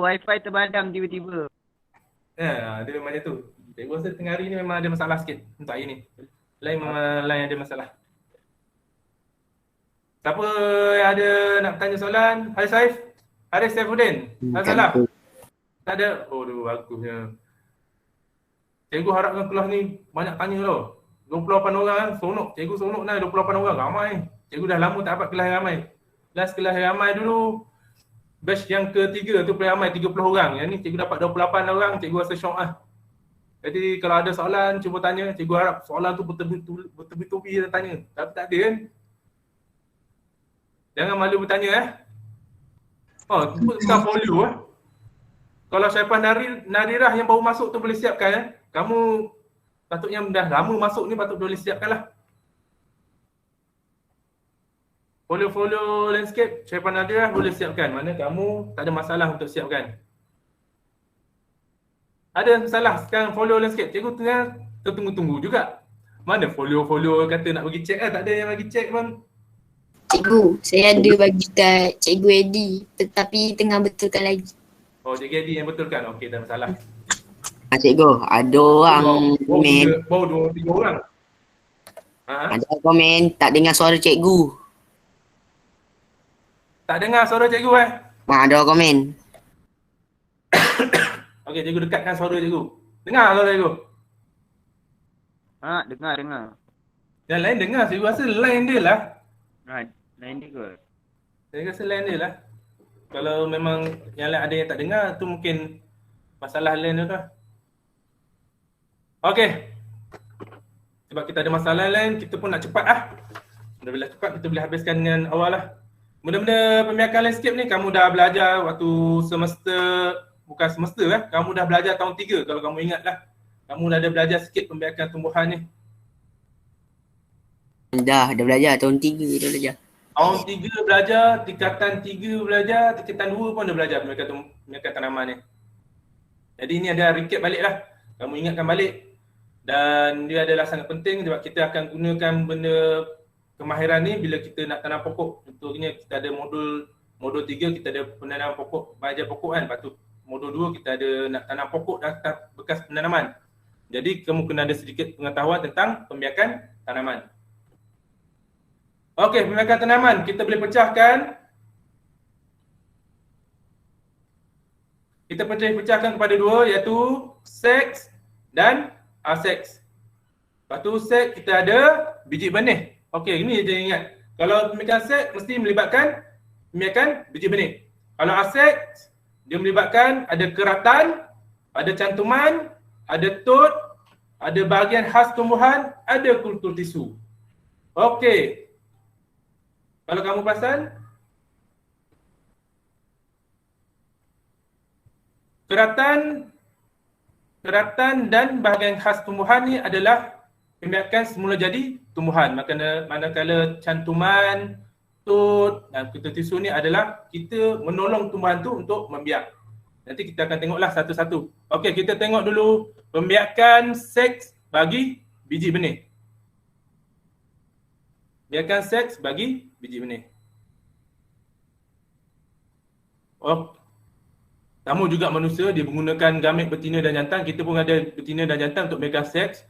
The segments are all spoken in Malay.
wifi terpadam tiba-tiba. Dia macam tu. Cikgu rasa tengah hari ni memang ada masalah sikit untuk hari ni. Lain memang lain ada masalah. Siapa yang ada nak tanya soalan? Haris Saif? Haris Saifuddin? Ada salah? Tak ada? Oh, bagusnya. Cikgu harapkan kelas ni banyak tanya tau. 28 orang kan, sonok. Cikgu sonok lah 28 orang, ramai. Cikgu dah lama tak dapat kelas yang ramai. Kelas yang ramai dulu, batch yang ketiga tu paling ramai 30 orang. Yang ni cikgu dapat 28 orang, cikgu rasa syok lah. Jadi kalau ada soalan, cuba tanya. Cikgu harap soalan tu bertubi-tubi dan tanya. Tapi tak ada kan? Jangan malu bertanya bukan folio Kalau Syaifah Nadirah yang baru masuk tu boleh siapkan Kamu patutnya dah lama masuk ni, patut boleh siapkan lah. Folio landscape Syaifah Nadirah boleh siapkan. Mana kamu tak ada masalah untuk siapkan. Ada masalah sekarang folio landscape, cikgu tengah tertunggu-tunggu juga. Mana folio kata nak bagi check tak ada yang bagi check pun. Cikgu, saya ada bagi kat Cikgu Eddie tetapi tengah betulkan lagi. Oh, Cikgu Eddie yang betulkan. Okey, tak masalah. Cikgu, ada orang komen. Baru 2-3 orang. Ada komen tak dengar suara cikgu. Tak dengar suara cikgu Ada komen. Okey, cikgu dekatkan suara cikgu. Dengar suara cikgu. Dengar. Yang lain dengar, cikgu rasa line dia lah. Lain dia kot. Saya rasa line dia lah. Kalau memang yang lain ada yang tak dengar, tu mungkin masalah line dia lah. Okey. Sebab kita ada masalah lain, kita pun nak cepat lah. Bila cepat, kita boleh habiskan dengan awal lah. Benda-benda pembiakan landscape ni, kamu dah belajar waktu bukan semester kamu dah belajar tahun 3 kalau kamu ingat lah. Kamu dah ada belajar sikit pembiakan tumbuhan ni. Dah belajar, tahun 3 dah belajar. Tahun 3 belajar, tingkatan 3 belajar, tingkatan 2 pun dah belajar pembiakan tanaman ni. Jadi ni ada recap balik lah. Kamu ingatkan balik. Dan dia adalah sangat penting sebab kita akan gunakan benda kemahiran ni bila kita nak tanam pokok. Contohnya kita ada modul 3 kita ada penanaman pokok, belajar pokok kan. Lepas tu modul 2 kita ada nak tanam pokok dan bekas penanaman. Jadi kamu kena ada sedikit pengetahuan tentang pembiakan tanaman. Okey, pembiakan tanaman kita boleh pecahkan. Kita pecahkan kepada dua iaitu seks dan aseks. Lepas tu seks kita ada biji benih. Okey, ini je ingat. Kalau pembiakan seks mesti melibatkan pembiakan biji benih. Kalau aseks dia melibatkan ada keratan, ada cantuman, ada tut, ada bahagian khas tumbuhan, ada kultur tisu. Okey. Kalau kamu perasan, keratan dan bahagian khas tumbuhan ni adalah pembiakan semula jadi tumbuhan. Manakala cantuman, tut dan kultur tisu ni adalah kita menolong tumbuhan tu untuk membiak. Nanti kita akan tengoklah satu-satu. Okey, kita tengok dulu pembiakan seks bagi biji benih. Biarkan seks bagi biji benih. Kamu juga manusia, dia menggunakan gamet betina dan jantan. Kita pun ada betina dan jantan untuk biarkan seks.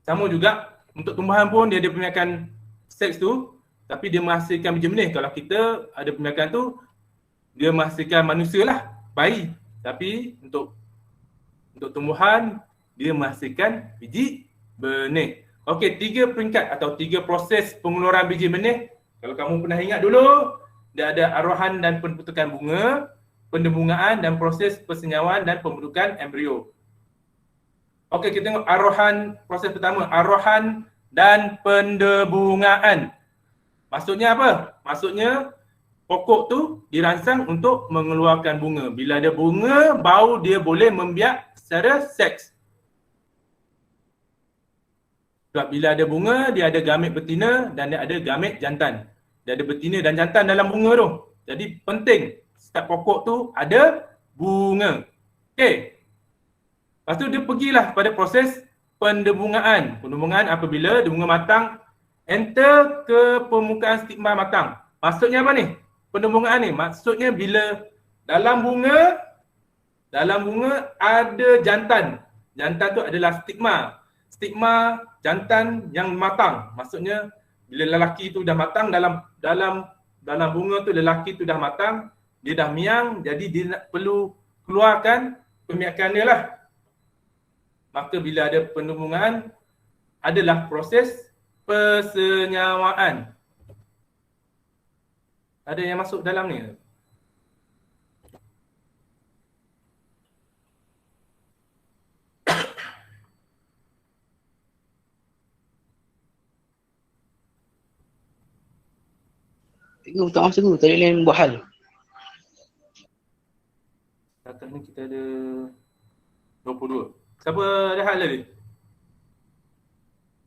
Sama juga untuk tumbuhan pun dia ada pembiakan seks tu, tapi dia menghasilkan biji benih. Kalau kita ada pembiakan tu, dia menghasilkan manusia lah, bayi. Tapi untuk tumbuhan, dia menghasilkan biji benih. Okey, 3 peringkat atau 3 proses pengeluaran biji benih. Kalau kamu pernah ingat dulu, dia ada arahan dan pembentukan bunga, pendebungaan dan proses persenyawaan dan pembentukan embrio. Okey, kita tengok arahan proses pertama, arahan dan pendebungaan. Maksudnya apa? Maksudnya pokok tu dirangsang untuk mengeluarkan bunga. Bila ada bunga, baru dia boleh membiak secara seks. Sebab bila ada bunga, dia ada gamet betina dan dia ada gamet jantan. Dia ada betina dan jantan dalam bunga tu. Jadi penting setiap pokok tu ada bunga. Okey. Lepas tu dia pergilah pada proses pendebungaan. Pendebungaan apabila bunga matang enter ke permukaan stigma matang. Maksudnya apa ni? Pendebungaan ni maksudnya bila dalam bunga ada jantan. Jantan tu adalah stigma. Stigma jantan yang matang. Maksudnya bila lelaki tu dah matang dalam bunga tu, lelaki tu dah matang, dia dah miang, jadi dia nak perlu keluarkan pemiakan dia lah. Maka bila ada penembungan adalah proses persenyawaan. Ada yang masuk dalam ni? Cikgu tak masuk cikgu, tadi lain buat hal. Setakat ni kita ada 22. Siapa ada hal lagi?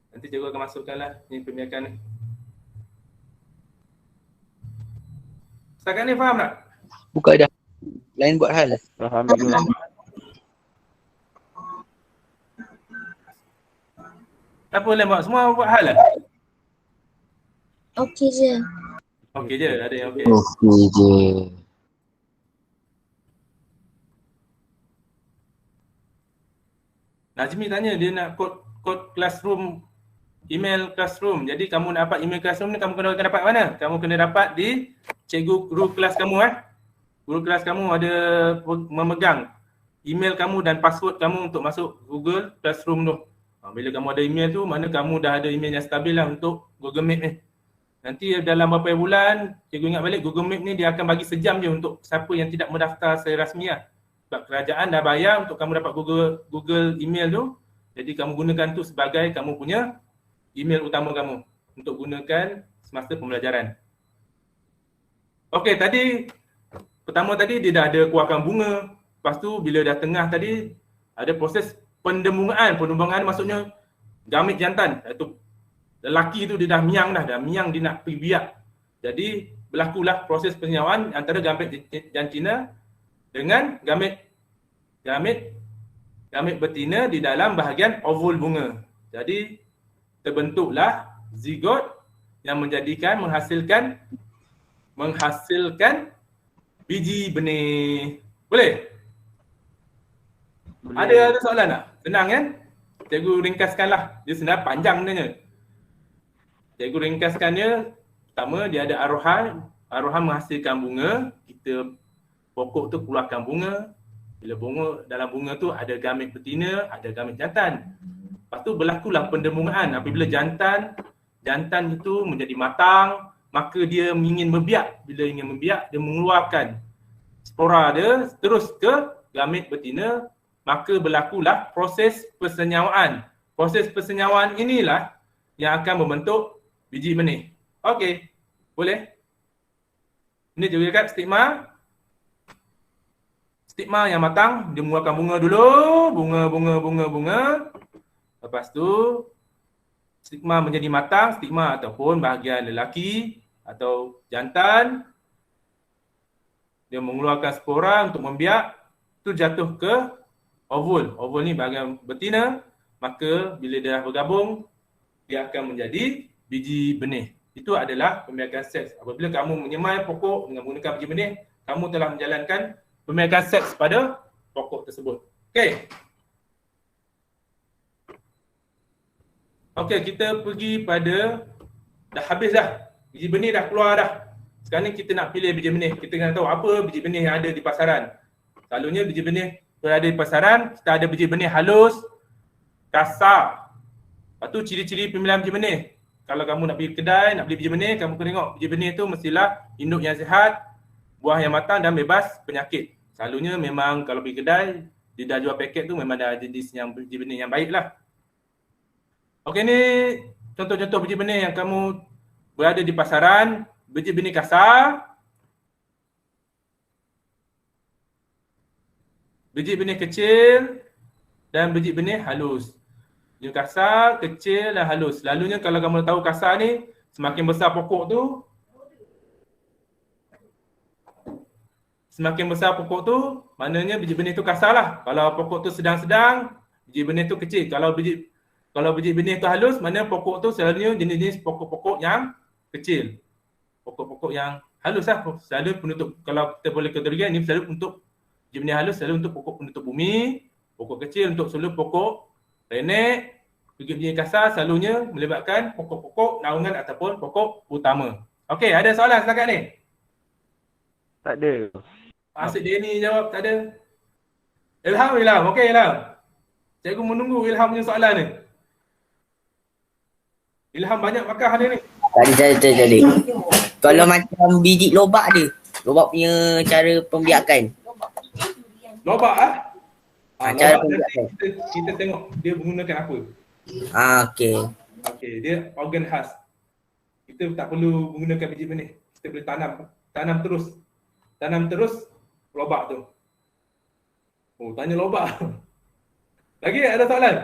Nanti cikgu akan masukkanlah ni pemiakan ni. Setakat ni faham tak? Buka dah. Lain buat hal. Faham juga. Apa lain buat? Semua buat hal lah? Okey je. Okey je, ada yang okey. Okey je. Najmi tanya dia nak kod classroom, email classroom. Jadi kamu nak dapat email classroom ni kamu kena dapat mana? Kamu kena dapat di cikgu guru kelas kamu Guru kelas kamu ada memegang email kamu dan password kamu untuk masuk Google Classroom tu. Bila kamu ada email tu, mana kamu dah ada email yang stabil lah untuk Google Meet ni. Nanti dalam beberapa bulan, cikgu ingat balik Google Meet ni dia akan bagi sejam je untuk siapa yang tidak mendaftar secara rasmi lah. Sebab kerajaan dah bayar untuk kamu dapat Google email tu. Jadi kamu gunakan tu sebagai kamu punya email utama kamu untuk gunakan semasa pembelajaran. Okey, pertama tadi dia dah ada keluarkan bunga. Lepas tu bila dah tengah tadi ada proses pendembungaan. Pendembungaan maksudnya gamit jantan. Iaitu lelaki tu dia dah miang dia nak pergi biak. Jadi berlakulah proses persenyawaan antara gamit jantina dengan gamit betina di dalam bahagian ovul bunga. Jadi terbentuklah zigot yang menghasilkan biji benih. Boleh? Ada soalan tak? Senang kan? Cikgu ringkaskanlah. Dia sebenarnya panjang sebenarnya. Cikgu ringkaskannya, pertama dia ada arohan. Arohan menghasilkan bunga. Pokok tu keluarkan bunga. Bila dalam bunga tu ada gamit betina, ada gamit jantan. Lepas tu berlakulah pendembungaan. Apabila jantan itu menjadi matang, maka dia ingin membiak. Bila ingin membiak, dia mengeluarkan spora dia terus ke gamit betina, maka berlakulah proses persenyawaan. Proses persenyawaan inilah yang akan membentuk biji benih. Okey, boleh? Ini juga kat stigma. Stigma yang matang, dia mengeluarkan bunga dulu, bunga. Lepas tu stigma menjadi matang, stigma ataupun bahagian lelaki atau jantan, dia mengeluarkan spora untuk membiak, tu jatuh ke ovul. Ovul ni bahagian betina, maka bila dia dah bergabung, dia akan menjadi biji benih. Itu adalah pembiakan seks. Apabila kamu menyemai pokok dengan menggunakan biji benih, kamu telah menjalankan pembiakan seks pada pokok tersebut. Okey. Okey, kita pergi pada dah habis dah. Biji benih dah keluar dah. Sekarang ni kita nak pilih biji benih. Kita kena tahu apa biji benih yang ada di pasaran. Selalunya biji benih berada di pasaran, kita ada biji benih halus, kasar. Lepas tu ciri-ciri pemilihan biji benih. Kalau kamu nak pergi kedai, nak beli biji benih, kamu kena tengok biji benih tu mestilah induk yang sihat, buah yang matang dan bebas penyakit. Selalunya memang kalau pergi kedai, dia dah jual paket tu memang dah jenis yang biji benih yang baik lah. Okey, ni contoh-contoh biji benih yang kamu berada di pasaran. Biji benih kasar, biji benih kecil dan biji benih halus. Biji kasar, kecil dan halus. Selalunya kalau kamu tahu kasar ni, semakin besar pokok tu, maknanya biji benih tu kasar lah. Kalau pokok tu sedang-sedang, biji benih tu kecil. Kalau biji benih tu halus, maknanya pokok tu selalunya jenis-jenis pokok-pokok yang kecil. Pokok-pokok yang halus lah. Selalu penutup, kalau kita boleh kategorikan ni selalu untuk biji benih halus selalu untuk pokok penutup bumi, pokok kecil untuk seluruh pokok renek, biji-biji kasar selalunya melibatkan pokok-pokok naungan ataupun pokok utama. Okey, ada soalan setakat ni? Tak ada. Asyik Denny jawab, tak ada. Ilham. Okey Ilham. Cikgu menunggu Ilham punya soalan ni. Ilham banyak pakar dia ni. Tadi. Kalau macam biji lobak dia, lobak punya cara pembiakan. Lobak ah. Cara Lobak pembiakan. nanti kita tengok dia menggunakan apa. Okey. Okey, dia organ khas. Kita tak perlu menggunakan biji benih. Kita boleh tanam terus lobak tu. Oh, tanya lobak. Lagi ada soalan?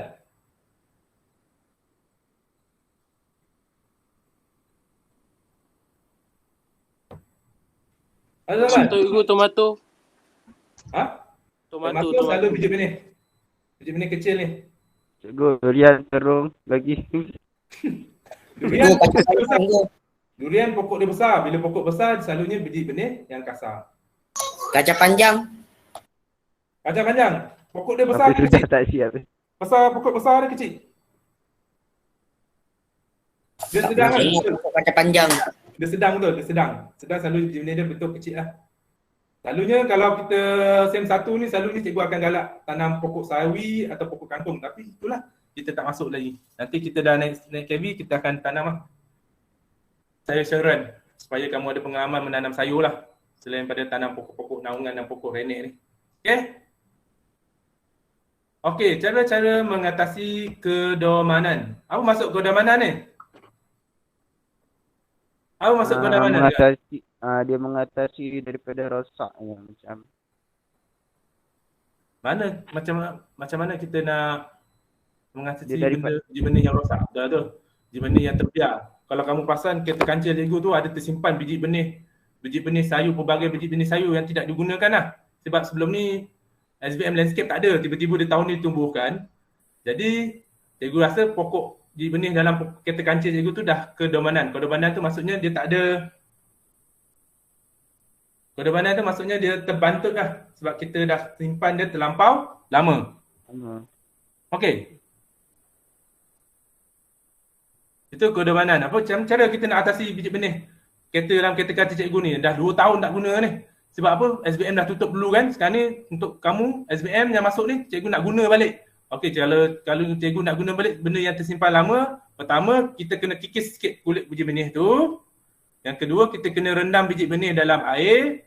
Ada soalan? Cikgu, tomato. Ha? Tomato. Selalu biji benih. Biji benih kecil ni. Cikgu, durian, terung, lagi. Durian, Itu kacang panjang tu. durian pokok dia besar. Bila pokok besar, selalunya biji benih yang kasar. Kacang panjang. Kacang panjang. Pokok dia besar Tapi ke sudah kecil? tak siap. Pokok besar dia kecil? Dia sedang kan? Betul. Pokok kacang panjang. Dia sedang betul, dia sedang. Sedang selalu biji benih dia betul kecil lah. Selalunya kalau kita SEM 1 ni, selalunya cikgu akan galak tanam pokok sawi atau pokok kangkung. Tapi itulah, kita tak masuk lagi. Nanti kita dah naik KV, kita akan tanam lah. Saya syaran supaya kamu ada pengalaman menanam sayur lah. Selain pada tanam pokok-pokok naungan dan pokok renek ni. Okay? Okey, cara-cara mengatasi kedomanan. Apa maksud kedomanan ni? Apa maksud kedomanan? Dia mengatasi daripada rosak yang macam. Macam mana kita nak mengatasi Dia daripada- biji benih yang rosak? Dah tu. Biji benih yang terbiar. Kalau kamu perasan kereta kancil cikgu tu ada tersimpan biji benih sayur, pelbagai biji benih sayur yang tidak digunakan lah. Sebab sebelum ni SBM landscape tak ada, tiba-tiba dia tahun ni tumbuhkan. Jadi cikgu rasa pokok biji benih dalam kereta kancil cikgu tu dah kedomanan. Kedomanan tu maksudnya dia tak ada. Kedomanan tu maksudnya dia terbantut lah. Sebab kita dah simpan dia terlampau lama. Okey. Itu kedomanan. Apa cara kita nak atasi biji benih kereta dalam kereta kancil cikgu ni? Dah 2 tahun tak guna ni. Sebab apa? SBM dah tutup dulu kan. Sekarang ni untuk kamu SBM yang masuk ni, cikgu nak guna balik. Okey, kalau cikgu nak guna balik benda yang tersimpan lama, pertama kita kena kikis sikit kulit biji benih tu. Yang kedua, kita kena rendam biji benih dalam air.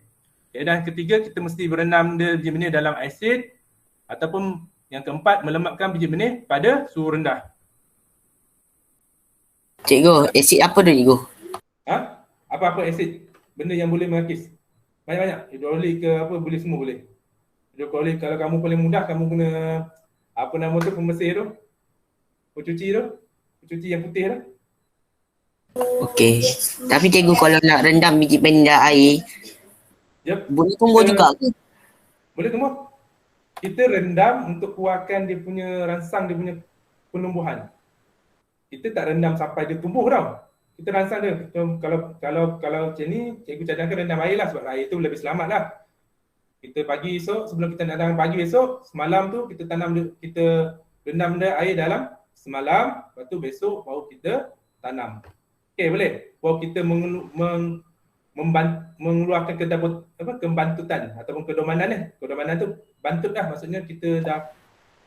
Dan ketiga, kita mesti berendam biji benih dalam asid. Ataupun yang keempat, melemakkan biji benih pada suhu rendah. Cikgu, asid apa tu cikgu? Ha? Apa-apa asid? Benda yang boleh mengakis. Banyak-banyak. Hidrolik ke apa, boleh semua boleh. Hidrolik, kalau kamu paling mudah, kamu guna apa nama tu, pembersih tu. Pencuci tu. Pencuci yang putih tu. Okey. Tapi cikgu kalau nak rendam biji benih dalam air, Yep. boleh tumbuh juga ke? Boleh tumbuh. Kita rendam untuk kuatkan dia punya rangsang, dia punya penumbuhan. Kita tak rendam sampai dia tumbuh tau. Kita rangsang dia. Kalau macam ni, cikgu cadangkan rendam air lah sebab air tu lebih selamat lah. Kita pagi esok, sebelum kita nak tanam pagi esok, semalam tu kita kita rendam dia air dalam semalam, lepas tu besok baru kita tanam. Okey, boleh? Baru kita mengeluarkan kebantutan ataupun kedomanan ni. Kedomanan tu bantut lah, maksudnya kita dah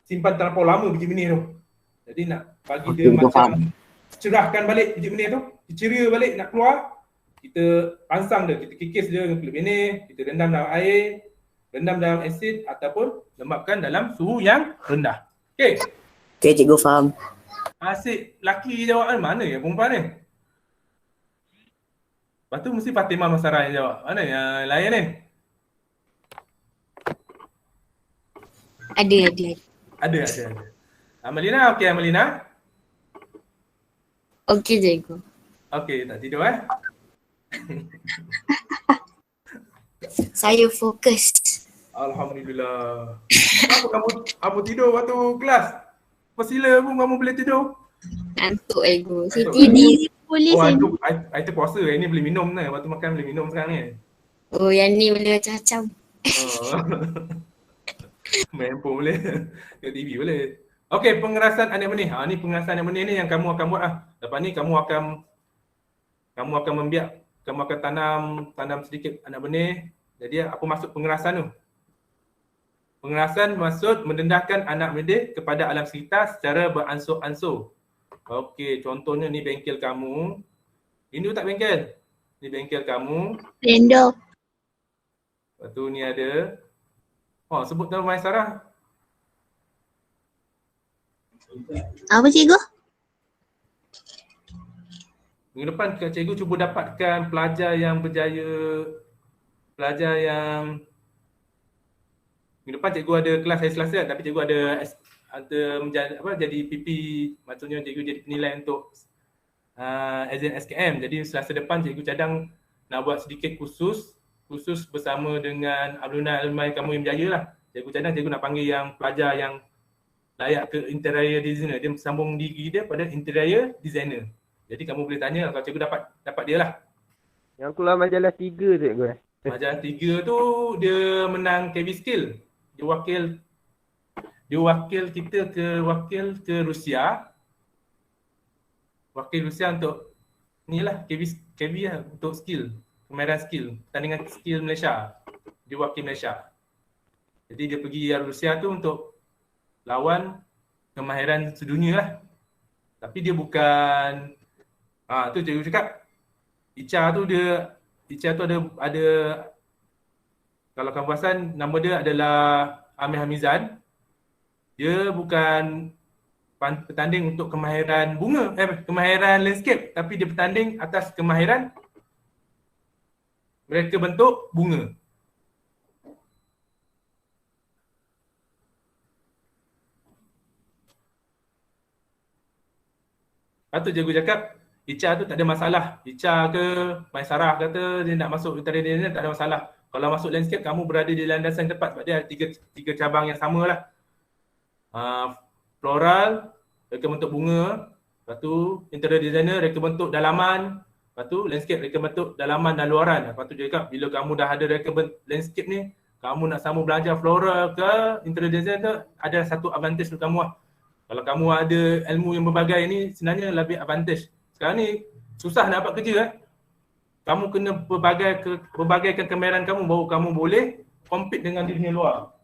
simpan terlampau lama biji benih tu. Jadi nak bagi dia macam cerahkan balik biji benih tu, ceria balik nak keluar, kita rangsang dia, kita kikis dia dengan kulit benih, kita rendam dalam air, rendam dalam asid ataupun lemakkan dalam suhu yang rendah. Okey. Okey, cikgu faham. Asyik laki jawab mana ya perempuan ni? Lepas tu mesti Fatimah Masarah yang jawab. Mana yang lain ni? Ada. Ada. Amalina, okey Amalina. Okey cikgu. Okey, tak tidur Saya fokus. Alhamdulillah. Kenapa kamu tidur waktu kelas? Persila pun kamu boleh tidur. Ngantuk cikgu. CTD pun Boleh saya. I terpuasa. Yang ni boleh minum ni. Waktu makan boleh minum sekarang ni. Oh, yang ni boleh macam-macam. Oh. Main handphone boleh. Tengok TV boleh. Okey, pengerasan anak benih. Ni pengerasan anak benih ni yang kamu akan buat lah. Lepas ni kamu akan membiak, kamu akan tanam sedikit anak benih. Jadi apa maksud pengerasan tu? Pengerasan maksud mendedahkan anak benih kepada alam sekitar secara beransur-ansur. Okey, contohnya ni bengkel kamu. Ini tak bengkel. Ni bengkel kamu. Blender. Lepas tu ni ada. Oh, sebut nama Maisarah. Apa cikgu? Minggu depan cikgu cuba dapatkan pelajar yang berjaya, pelajar yang minggu depan cikgu ada kelas hari Selasa tapi cikgu ada jadi PP, maksudnya cikgu jadi penilai untuk exam SKM. Jadi Selasa depan cikgu cadang nak buat sedikit khusus bersama dengan alumni kamu yang berjaya lah. Cikgu cadang cikgu nak panggil yang pelajar yang layak ke interior designer. Dia sambung diri dia pada interior designer. Jadi kamu boleh tanya kalau cikgu dapat dia lah. Yang keluar majalah 3 cikgu. Majalah 3 tu dia menang KV Skill. Dia wakil kita ke Rusia. Wakil Rusia untuk ni lah KV lah untuk skill. Kemahiran skill. Pertandingan skill Malaysia. Dia wakil Malaysia. Jadi dia pergi Rusia tu untuk lawan kemahiran sedunia lah. Tapi dia bukan tu cikgu cakap Icha tu ada kalau kamu perasan nama dia adalah Amir Hamizan. Dia bukan bertanding untuk kemahiran kemahiran landscape, tapi dia bertanding atas kemahiran mereka bentuk bunga. Lepas tu cikgu cakap Icha tu tak ada masalah. Icha ke Maisarah kata dia nak masuk interior design tak ada masalah. Kalau masuk landscape kamu berada di landasan yang tepat sebab dia ada tiga cabang yang sama lah. Floral, reka bentuk bunga. Lepas tu interior designer reka bentuk dalaman. Lepas tu landscape reka bentuk dalaman dan luaran. Lepas tu dia cakap bila kamu dah ada reka landscape ni, kamu nak sambung belajar floral ke interior design tu ada satu advantage untuk kamu lah. Kalau kamu ada ilmu yang berbagai ni sebenarnya lebih advantage. Sekarang ni susah nak dapat kerja Kamu kena berbagaikan kemahiran kamu baru kamu boleh compete dengan dunia luar.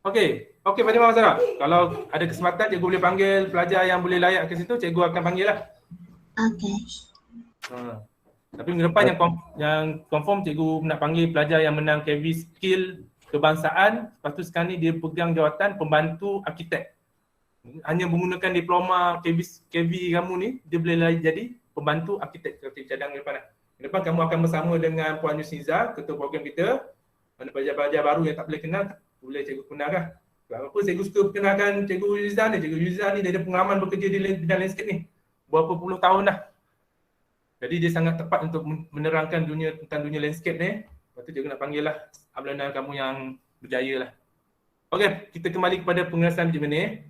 Okey Fatimah Mazara. Kalau ada kesempatan cikgu boleh panggil pelajar yang boleh layak ke situ, cikgu akan panggil lah. Okey. Tapi minggu depan yang confirm cikgu nak panggil pelajar yang menang KV Skill Kebangsaan. Lepas tu sekarang ni dia pegang jawatan pembantu arkitek. Hanya menggunakan diploma KV kamu ni, dia boleh jadi pembantu arkitek seperti cadang depan. Depan kamu akan bersama dengan Puan Yusniza, ketua program kita. Mana pelajar-pelajar baru yang tak boleh kenal, boleh cikgu kenalkan. Sebab apa cikgu suka kenalkan cikgu Yusniza ni? Cikgu Yusniza ni dia ada pengalaman bekerja di bidang landscape ni berapa puluh tahun dah. Jadi dia sangat tepat untuk menerangkan tentang dunia landscape ni. Lepas tu cikgu nak panggil lah alumni kamu yang berjaya lah. Okey, kita kembali kepada pengerasan macam ni.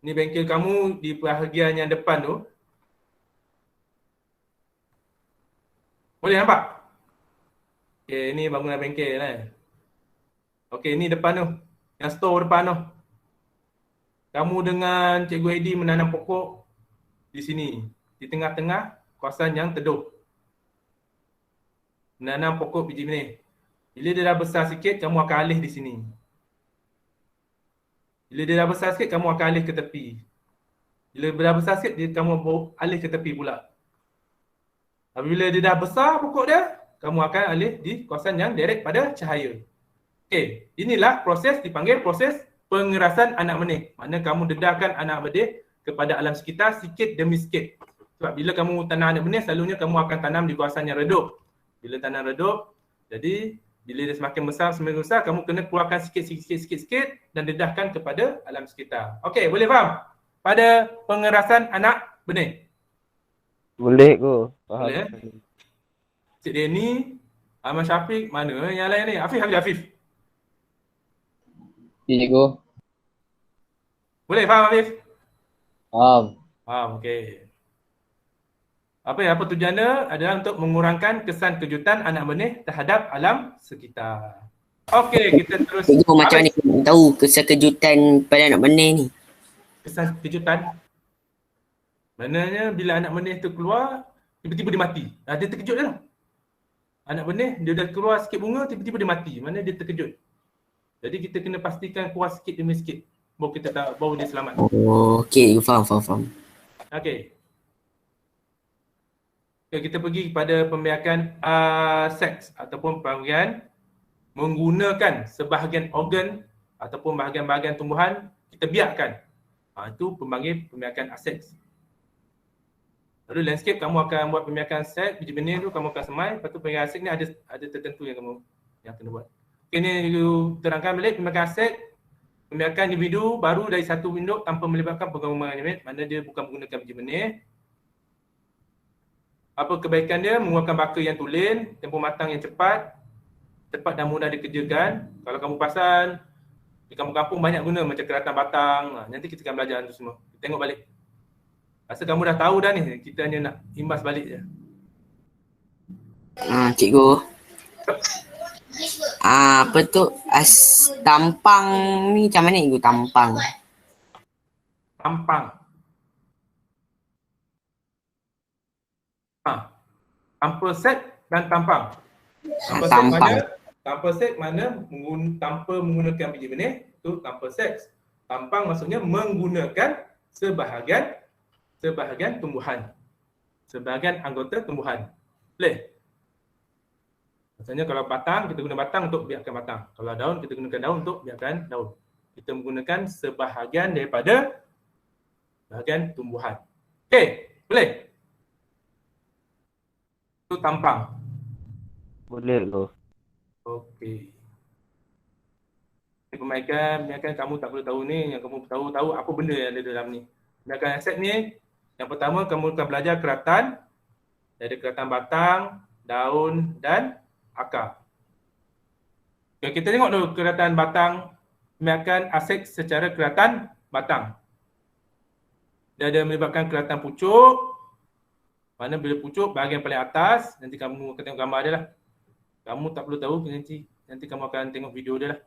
Ni bengkel kamu di bahagian yang depan tu. Boleh nampak? Okey, ni bangunan bengkel lah. Okey, ni depan tu. Yang store depan tu. Kamu dengan Cikgu Heidi menanam pokok di sini. Di tengah-tengah kawasan yang teduh. Menanam pokok biji benih. Bila dia dah besar sikit, kamu akan alih di sini. Bila dia dah besar sikit, kamu akan alih ke tepi. Bila dah besar sikit, kamu alih ke tepi pula. Apabila dia dah besar pokok dia, kamu akan alih di kawasan yang direct pada cahaya. Okey, inilah proses dipanggil proses pengerasan anak benih. Maknanya kamu dedahkan anak benih kepada alam sekitar sikit demi sikit. Sebab bila kamu tanam anak benih, selalunya kamu akan tanam di kawasan yang redup. Bila tanam redup, jadi bila dia semakin besar, kamu kena keluarkan sikit dan dedahkan kepada alam sekitar. Okey, boleh faham? Pada pengerasan anak benih. Boleh ko. Faham. Boleh. Cik Denny, Ahmad Syafiq, mana yang lain ni? Afif. Cikgu. Boleh faham Afif? Faham. Okey. Apa tujuannya adalah untuk mengurangkan kesan kejutan anak benih terhadap alam sekitar. Okey, kita terus. Cikgu macam mana kita nak tahu kesan kejutan pada anak benih ni? Kesan kejutan. Maknanya bila anak benih tu keluar, tiba-tiba dia mati. Dia terkejut dah. Anak benih dia dah keluar sikit bunga, tiba-tiba dia mati. Mana dia terkejut. Jadi kita kena pastikan kuas sikit demi sikit. Baru dia selamat. Oh, okey, faham. Okey. Okay, kita pergi kepada pembiakan seks ataupun pembiakan menggunakan sebahagian organ ataupun bahagian-bahagian tumbuhan kita biarkan. Itu pembanggil pembiakan aseks. Lalu landscape kamu akan buat pembiakan seks, biji benih tu kamu akan semai, lepas tu pembiakan aseks ni ada tertentu yang kamu yang kena buat. Okay, ni you terangkan balik pembiakan aseks, pembiakan individu baru dari satu induk tanpa melibatkan penggabungan unit, mana dia bukan menggunakan biji benih. Apa kebaikan dia? Mengeluarkan baka yang tulen, tempoh matang yang cepat dan mudah dikerjakan. Kalau kamu perasan, di kampung-kampung banyak guna macam keratan batang. Nanti kita akan belajar itu semua. Kita tengok balik. Rasa kamu dah tahu dah ni, kita hanya nak imbas balik je. Cikgu. Apa tu? Tampang ni macam mana cikgu tampang? Tampang. Tanpa set dan tampang. Tanpa seks mana tanpa menggunakan biji benih, tu tanpa seks. Tampang maksudnya menggunakan sebahagian tumbuhan. Sebahagian anggota tumbuhan. Boleh? Maksudnya kalau batang, kita guna batang untuk biarkan batang. Kalau daun, kita gunakan daun untuk biarkan daun. Kita menggunakan sebahagian daripada bahagian tumbuhan. Okey, boleh? Itu tampang. Boleh tu. Okey. Pemaikan kamu tak perlu tahu ni, yang kamu tahu apa benda yang ada dalam ni. Pemaikan aset ni, yang pertama kamu akan belajar keratan. Ada keratan batang, daun dan akar. Okay, kita tengok dulu keratan batang, pemaikan aset secara keratan batang. Dia ada melibatkan keratan pucuk. Mana bila pucuk bahagian paling atas, nanti kamu akan tengok gambar dia lah. Kamu tak perlu tahu, nanti kamu akan tengok video dia lah.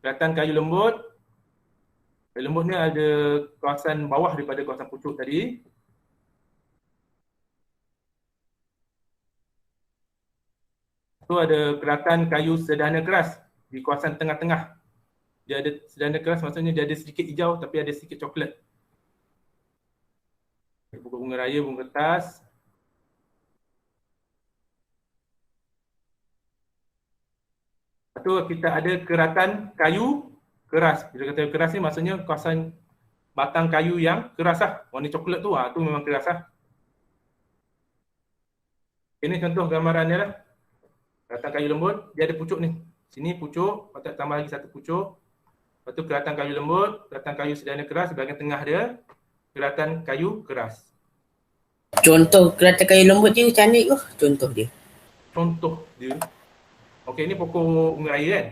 Kelihatan kayu lembut. Kayu lembut ni ada kawasan bawah daripada kawasan pucuk tadi. Tu ada kelihatan kayu sederhana keras di kawasan tengah-tengah. Dia ada sederhana keras, maksudnya dia ada sedikit hijau tapi ada sedikit coklat. Bunga raya, bunga kertas. Tu kita ada keratan kayu keras. Bila kata keras ni maksudnya kawasan batang kayu yang keras lah. Warna coklat tu, tu memang keras lah. Ini contoh gambaran dia lah. Keratan kayu lembut, dia ada pucuk ni. Sini pucuk, patut tambah lagi satu pucuk. Lepas tu keratan kayu lembut, keratan kayu sederhana keras, bahagian tengah dia keratan kayu keras. Contoh keratan kayu lembut tu macam mana tu? Contoh dia. Okey, ni pokok bunga raya kan?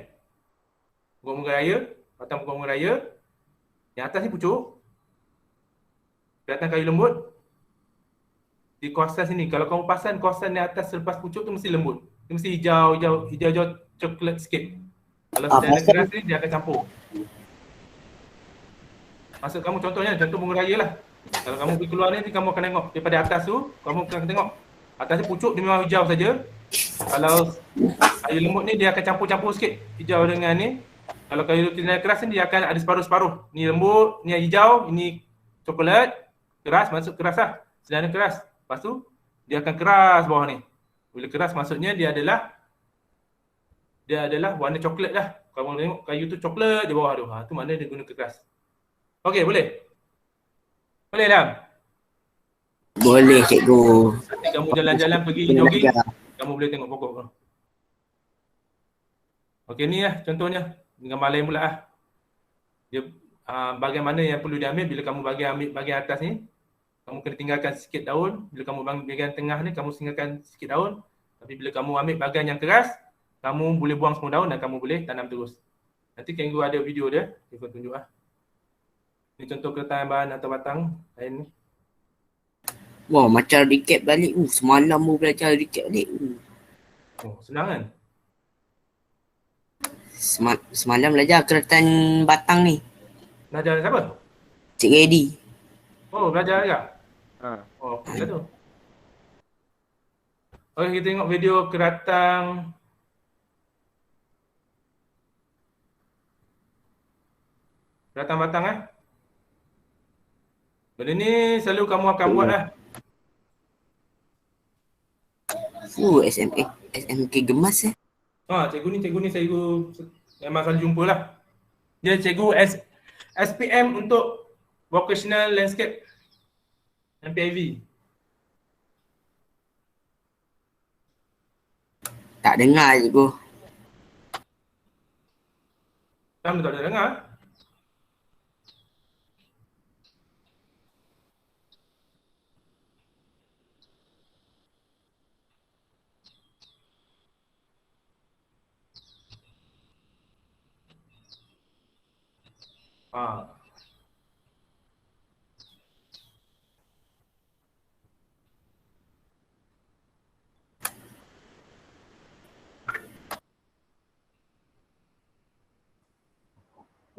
Pokok bunga raya, batang pokok bunga raya. Yang atas ni pucuk. Kelihatan kayu lembut. Di kawasan sini, kalau kamu pasang kawasan yang atas selepas pucuk tu mesti lembut. Dia mesti hijau coklat sikit. Kalau sedang keras ni dia akan campur. Maksud kamu contohnya, contoh bunga raya lah. Kalau kamu pergi keluar ni, kamu akan tengok daripada atas tu, kamu akan tengok. Atas ni pucuk dia memang hijau saja. Kalau kayu lembut ni dia akan campur-campur sikit hijau dengan ni. Kalau kayu keras ni dia akan ada separuh-separuh. Ni lembut, ni hijau, ini coklat. Keras maksud keras lah. Sederhana keras. Lepas tu dia akan keras bawah ni. Bila keras maksudnya dia adalah warna coklat lah. Kalau tengok kayu tu coklat di bawah tu. Tu maknanya dia guna keras. Okey, boleh? Boleh Lam? Boleh cikgu. Nanti kamu jalan-jalan pergi jogging, kamu boleh tengok pokok tu. Okey, ni lah contohnya. Gambar lain pula lah. Dia bagaimana yang perlu diambil bila kamu ambil bahagian atas ni. Kamu kena tinggalkan sikit daun. Bila kamu ambil bahagian tengah ni, kamu tinggalkan sikit daun. Tapi bila kamu ambil bahagian yang keras, kamu boleh buang semua daun dan kamu boleh tanam terus. Nanti cikgu ada video dia, cikgu tunjuk lah. Ini contoh kertas bahan atau batang lain ni. Wah, macam recap balik. Semalam mu belajar recap balik. Oh, senang kan? Semalam belajar keratan batang ni. Belajar siapa? Cik Edi. Oh, belajar juga? Ha. Oh, okey lah tu. Okey, kita tengok video keratang. Keratang batang Benda ni selalu kamu akan buat lah. SMK gemas Cikgu ni cikgu memang selalu jumpa lah. Dia cikgu SPM untuk Vocational Landscape MPIV. Tak dengar cikgu. Kamu tak ada dengar?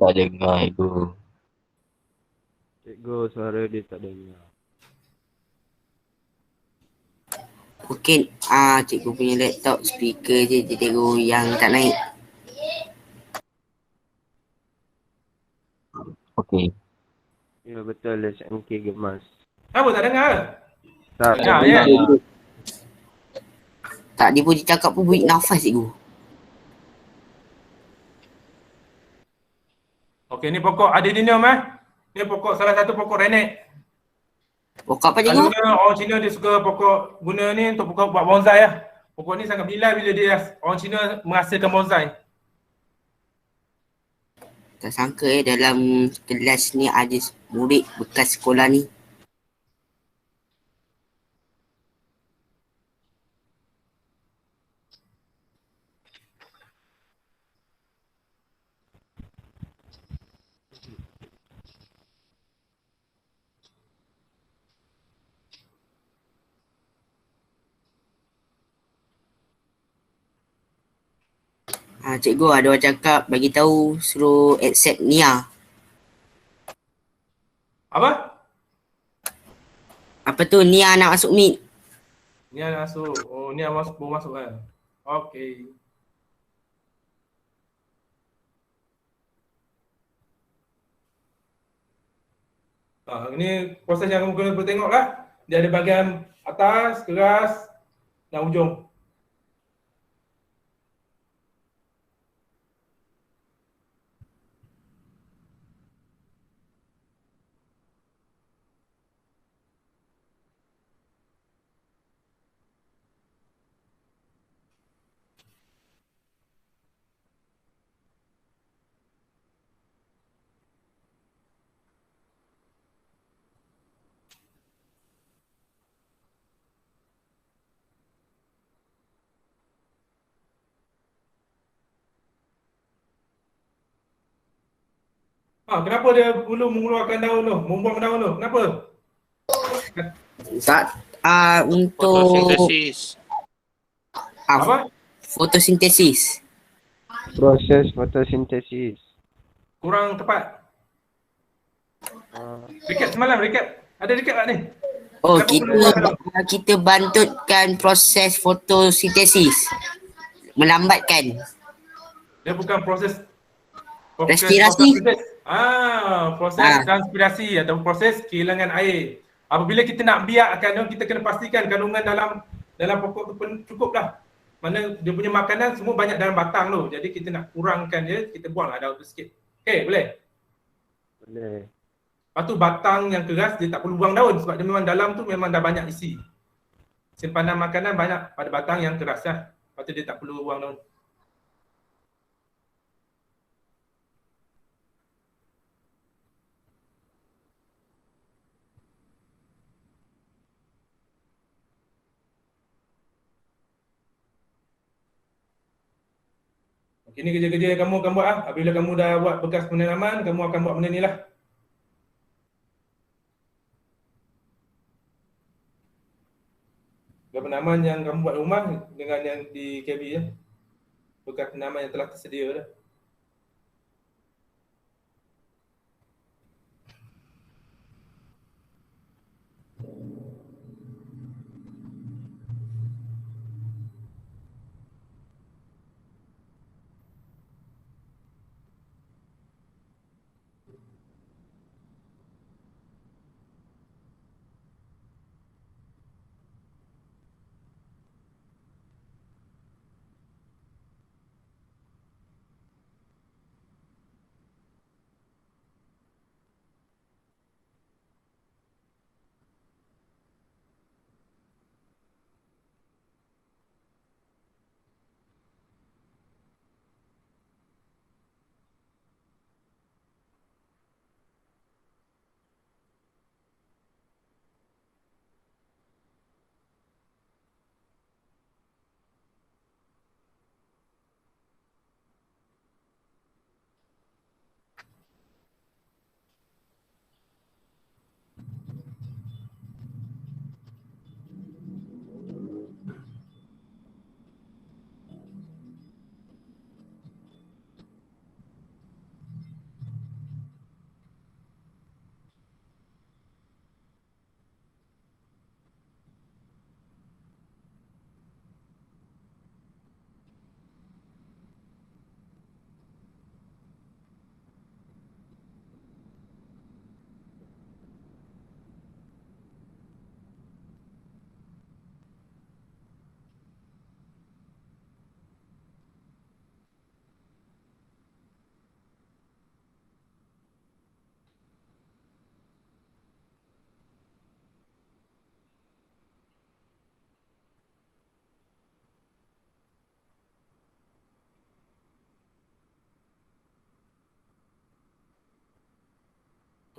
Tak dengar ibu. Cikgu suara dia tak dengar. Mungkin cikgu punya laptop speaker je cikgu yang tak naik. Okey. Ya betul SMK gemas. Apa tak dengar? Tak Ya, dengar. ya. Tak, dia pun cakap pun buik nafas cikgu. Okey, ni pokok adenium Ni pokok salah satu pokok renek. Pokok apa cikgu? Selalunya orang Cina dia suka pokok guna ni untuk pokok buat bonsai lah. Pokok ni sangat bila orang Cina menghasilkan bonsai. Tak sangka dalam kelas ni ada murid bekas sekolah ni. Cikgu ada orang cakap bagi tahu suruh accept Nia. Apa? Apa tu Nia nak masuk meet? Ni nak masuk. Oh, ni baru masuk kan. Okey. Ini proses yang kamu kena tengok lah. Dia ada bahagian atas, keras dan ujung. Kenapa dia perlu mengeluarkan daun tu, membuang daun tu? Kenapa? Tak, untuk Fotosintesis. Apa? fotosintesis. Proses fotosintesis. Kurang tepat. Ah, Recap semalam, recap. Ada recap tak ni? Oh, Kenapa kita bantutkan proses fotosintesis. Melambatkan. Dia bukan proses Respirasi. Proses transpirasi atau proses kehilangan air. Apabila kita nak biarkan, kita kena pastikan kandungan dalam pokok tu pun cukup lah. Mana dia punya makanan semua banyak dalam batang tu. Jadi kita nak kurangkan dia, kita buanglah daun tu sikit. Okey, boleh? boleh. Lepas tu batang yang keras dia tak perlu buang daun sebab dia memang dalam tu memang dah banyak isi. Simpanan makanan banyak pada batang yang keras lah. Lepas tu dia tak perlu buang daun. Okey, ni kerja-kerja yang kamu akan buat lah. Apabila kamu dah buat bekas penanaman, kamu akan buat benda ni lah. penamaan yang kamu buat rumah dengan yang di KB ya. Bukan penamaan yang telah tersedia dah.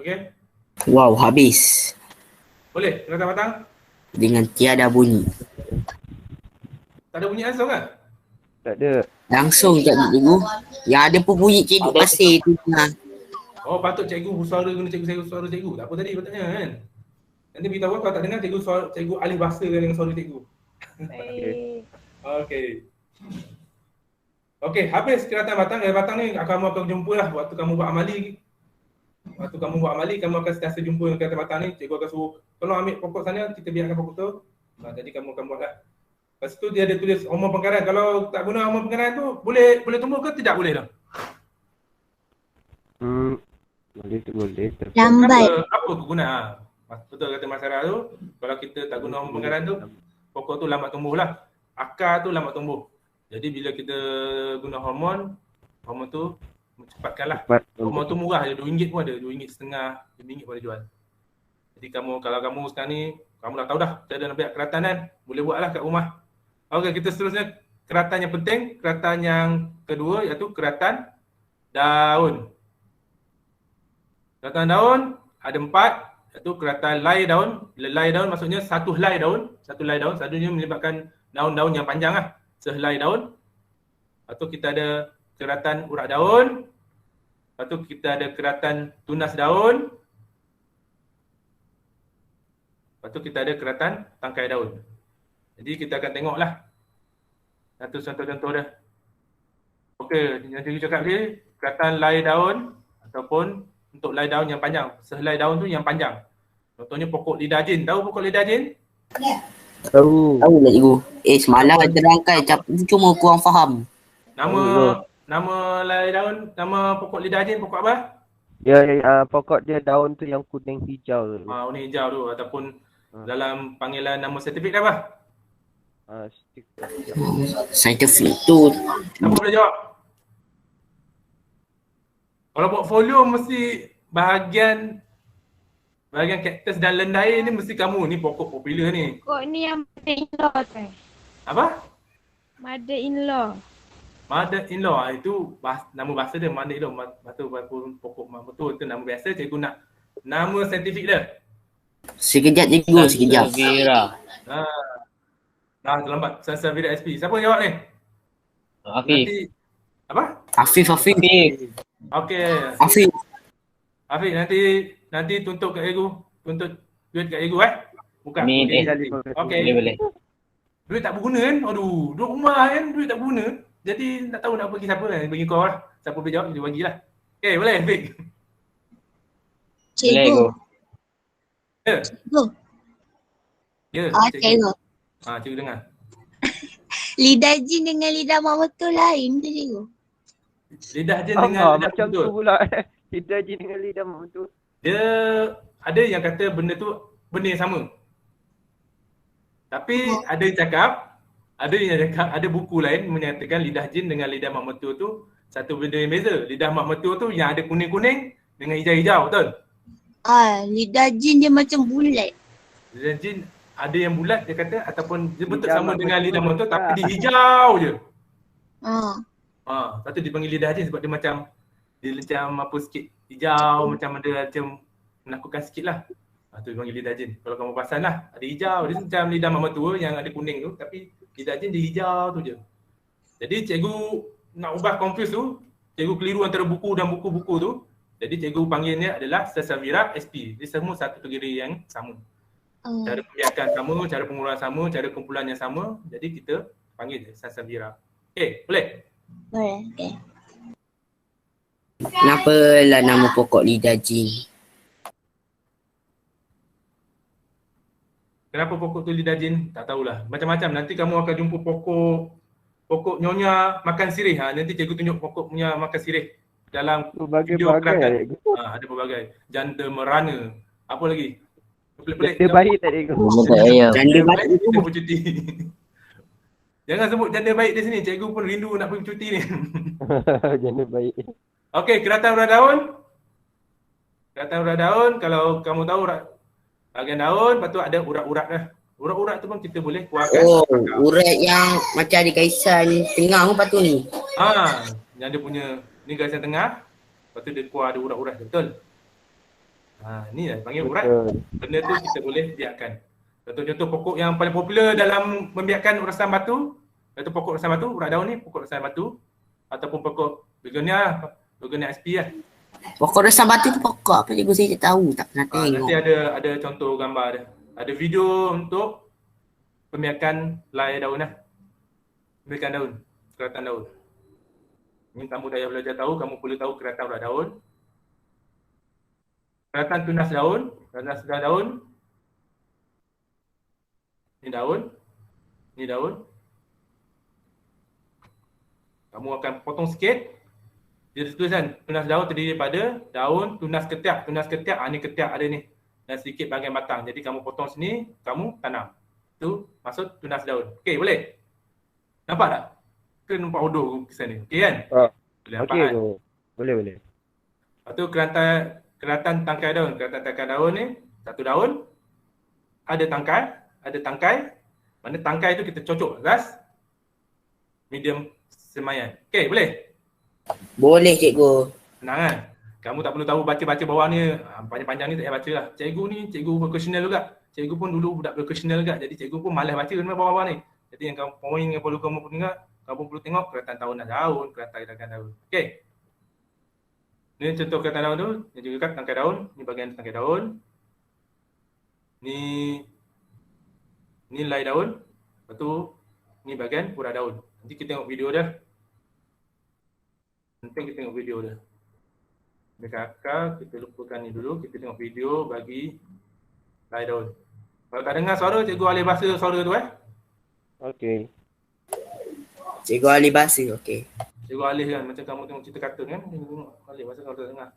Okey? Wow, habis. Boleh? Kelatan matang? Dengan tiada bunyi. Tak ada bunyi langsung kan? Tak ada. Langsung tak cikgu. Yang ada pun bunyi cikgu pasir tu. Oh, patut cikgu suara guna cikgu suara cikgu. Tak apa tadi patutnya kan? Nanti beritahu kalau tak dengar cikgu alih bahasa dengan suara cikgu. Okey. Okey, habis kelatan batang. Batang ni kamu akan jumpa lah waktu kamu buat amali. Waktu kamu buat amali, kamu akan sentiasa jumpa dengan kelatan batang ni. Cikgu akan suruh, tolong ambil pokok sana, kita biarkan pokok tu. Jadi kamu akan buat lah. Lepas tu dia ada tulis hormon pengkaran. Kalau tak guna hormon pengkaran tu, boleh tumbuh ke tidak boleh dah? Boleh tu boleh. Lambat. Apa kegunaan? Betul kata Mas Sarah tu, kalau kita tak guna hormon pengkaran tu, pokok tu lambat tumbuh lah. Akar tu lambat tumbuh. Jadi bila kita guna hormon tu cepatkan lah. Hormon tu murah je, RM2 pun ada, RM2.5, RM5 pun ada jual. Jadi kalau kamu sekarang ni, kamu dah tahu dah cara nak buat keratan kan, boleh buat lah kat rumah. Okey, kita seterusnya keratan yang penting, keratan yang kedua iaitu keratan daun. Keratan daun ada 4, iaitu keratan lay daun. Lay daun maksudnya satu helai daun, satunya melibatkan daun-daun yang panjang lah, sehelai daun. Lepas tu kita ada keratan urat daun. Lepas tu kita ada keratan tunas daun. Lepas tu kita ada keratan tangkai daun. Jadi kita akan tengoklah satu contoh-contoh dah. Okey, yang cikgu cakap tadi, keratan lay daun ataupun untuk lay daun yang panjang. Sehelai daun tu yang panjang. Contohnya pokok lidah jin. Tahu pokok lidah jin? Tahu. Tahu lah cikgu. Semalam ada rangkai cuma kurang faham. Nama lay daun, nama pokok lidah jin pokok apa? Ya, pokok dia daun tu yang kuning hijau tu. Warna hijau tu ataupun dalam panggilan nama saintifik dia apa? Saintifik tu. Siapa boleh jawab? Kalau portfolio mesti bahagian kaktus dan lendai ni mesti kamu ni pokok popular ni. Pokok ni yang mother-in-law tu. Apa? Mother-in-law. Mother-in-law itu nama bahasa dia mother-in-law. Betul pokok betul tu nama biasa, cikgu nak nama saintifik dia. Sekejap cikgu, sekejap. Vera. Terlambat. Sansevieria SP. Siapa jawab ni? Afif. Nanti, apa? Afif. Okey. Afif nanti tuntut kat cikgu. Tuntut duit kat cikgu Bukan. Amin. Okey. Boleh. Duit tak berguna kan? Aduh, duduk rumah kan, duit tak berguna. Jadi tak tahu nak bagi siapa kan? Bagi kau lah. Siapa boleh jawab, dia bagilah. Okay, boleh Fik? Boleh Cikgu. go. Ya? Cikgu. Ya, Cikgu. cikgu dengar. Lidah jin dengan lidah mak betul lain ke cikgu? Lidah jin dengan lidah macam betul. tu pula. Lidah jin dengan lidah mak betul. Dia ada yang kata benda tu benda yang sama. Tapi ada yang cakap, ada buku lain menyatakan lidah jin dengan lidah mak mertua tu satu benda yang beza. Lidah mak mertua tu yang ada kuning-kuning dengan hijau-hijau, betul? Lidah jin dia macam bulat. Lidah jin ada yang bulat dia kata ataupun dia betul Lidah sama mak dengan mertua lidah mertua tu tapi tak. dia hijau je. Lepas tu dipanggil lidah jin sebab dia macam apa sikit hijau macam ada macam menakutkan sikit lah. Tu dipanggil lidah jin. Kalau kamu perasan lah, ada hijau. Dia macam lidah mak mertua yang ada kuning tu tapi lidah jin dia hijau tu je. Jadi cikgu nak ubah confuse tu, cikgu keliru antara buku dan buku-buku tu. Jadi cikgu panggilnya adalah Salsavira SP. Dia semua satu kategori yang sama. Cara pembiakan sama, cara penguraian sama, cara kumpulan yang sama. Jadi kita panggil dia Salsavira. Okay, boleh? Boleh, okay. Kenapa lah nama pokok lidah jin? Kenapa pokok tu lidah jin? Tak tahulah. Macam-macam. Nanti kamu akan jumpa pokok nyonya makan sirih. Nanti cikgu tunjuk pokok punya makan sirih dalam video Berbagai-bagai. kelakar. Ada pelbagai. Janda merana. Apa lagi? Pelik-pelik. Dia baik tak cikgu? Nama tak ayam. Janda baik Kita pun cuti. Jangan sebut janda baik di sini. Cikgu pun rindu nak pergi cuti ni. Janda baik. Okey, keratan urat daun. Keratan urat daun. Kalau kamu tahu bahagian daun, lepas tu ada urat-urat dah. Urat-urat tu pun kita boleh keluarkan. Urat yang macam ada gaisan tengah pun patut ni. Yang dia punya ni garisan tengah. Lepas tu dia keluar ada urat-urat, betul? Ni lah panggil urat. Benda tu kita boleh biarkan. Contoh-contoh pokok yang paling popular dalam membiarkan urasan batu, iaitu pokok urasan batu, urat daun ni pokok urasan batu ataupun pokok begonia SP lah. Pokok resam batu tu pokok apa cikgu, saya tak tahu, tak pernah tengok. Nanti ada contoh gambar dia. Ada video untuk pembiakan lay daun lah. Pembiakan daun, keratan daun. Ini kamu dah belajar tahu, kamu perlu tahu keratan urat daun. Keratan tunas daun, keratan sedah daun. Ni daun. Ni daun. Kamu akan potong sikit. Dia tulis kan, tunas daun terdiri daripada daun, tunas ketiak. Tunas ketiak, ni ketiak ada ni. Dan sedikit bahagian batang. Jadi kamu potong sini, kamu tanam. Itu maksud tunas daun. Okey, boleh? Nampak tak? Ke nampak hodoh kesan ni? Okey kan? Boleh nampak kan? Boleh. Lepas tu keratan tangkai daun. Keratan tangkai daun ni, satu daun. Ada tangkai. Mana tangkai tu kita cocok ras. Medium semayan. Okey, boleh? Boleh cikgu. Senang kan? Kamu tak perlu tahu baca-baca bawah ni. Panjang-panjang ni tak payah baca lah. Cikgu ni cikgu vocational juga. Cikgu pun dulu budak vocational juga. Jadi cikgu pun malas baca bawah-bawah ni. Jadi yang poin yang perlu kamu dengar, kamu perlu tengok keratan daun, keratan daun. Okey. Ni contoh keratan daun tu. Ni juga kat tangkai daun. Ni bahagian tangkai daun. Ni lay daun. Lepas tu ni bahagian urat daun. Nanti kita tengok video dia. Kakak, kita lupakan ni dulu. Kita tengok video bagi lay daun. Kalau tak dengar suara, cikgu alih bahasa suara tu Okey. Cikgu alih bahasa, okey. Cikgu alih kan, macam kamu tengok cerita kartun kan. Cikgu tengok alih bahasa kalau tak dengar.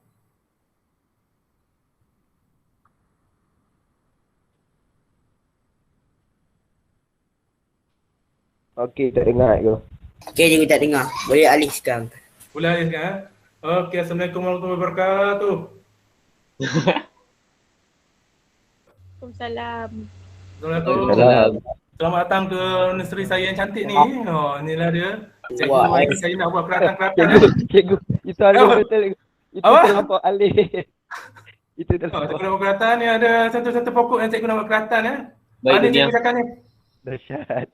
Okey, tak dengar ke? Okey, cikgu tak dengar. Boleh alih sekarang. Boleh alih sekarang. Okey, Assalamualaikum warahmatullahi wabarakatuh. Waalaikumsalam. Assalamualaikum. Selamat datang ke nursery saya yang cantik ni. Inilah dia. Cikgu, saya nak buat keratan-keratan. Cikgu, itu alih betul. Itu terlampau alih. Itu Cikgu terlampau. nak buat keratan ni, ada satu-satu pokok yang cikgu nak buat keratan ya. Baik, Ni Dunia. cikgu cakap ni. Dahsyat.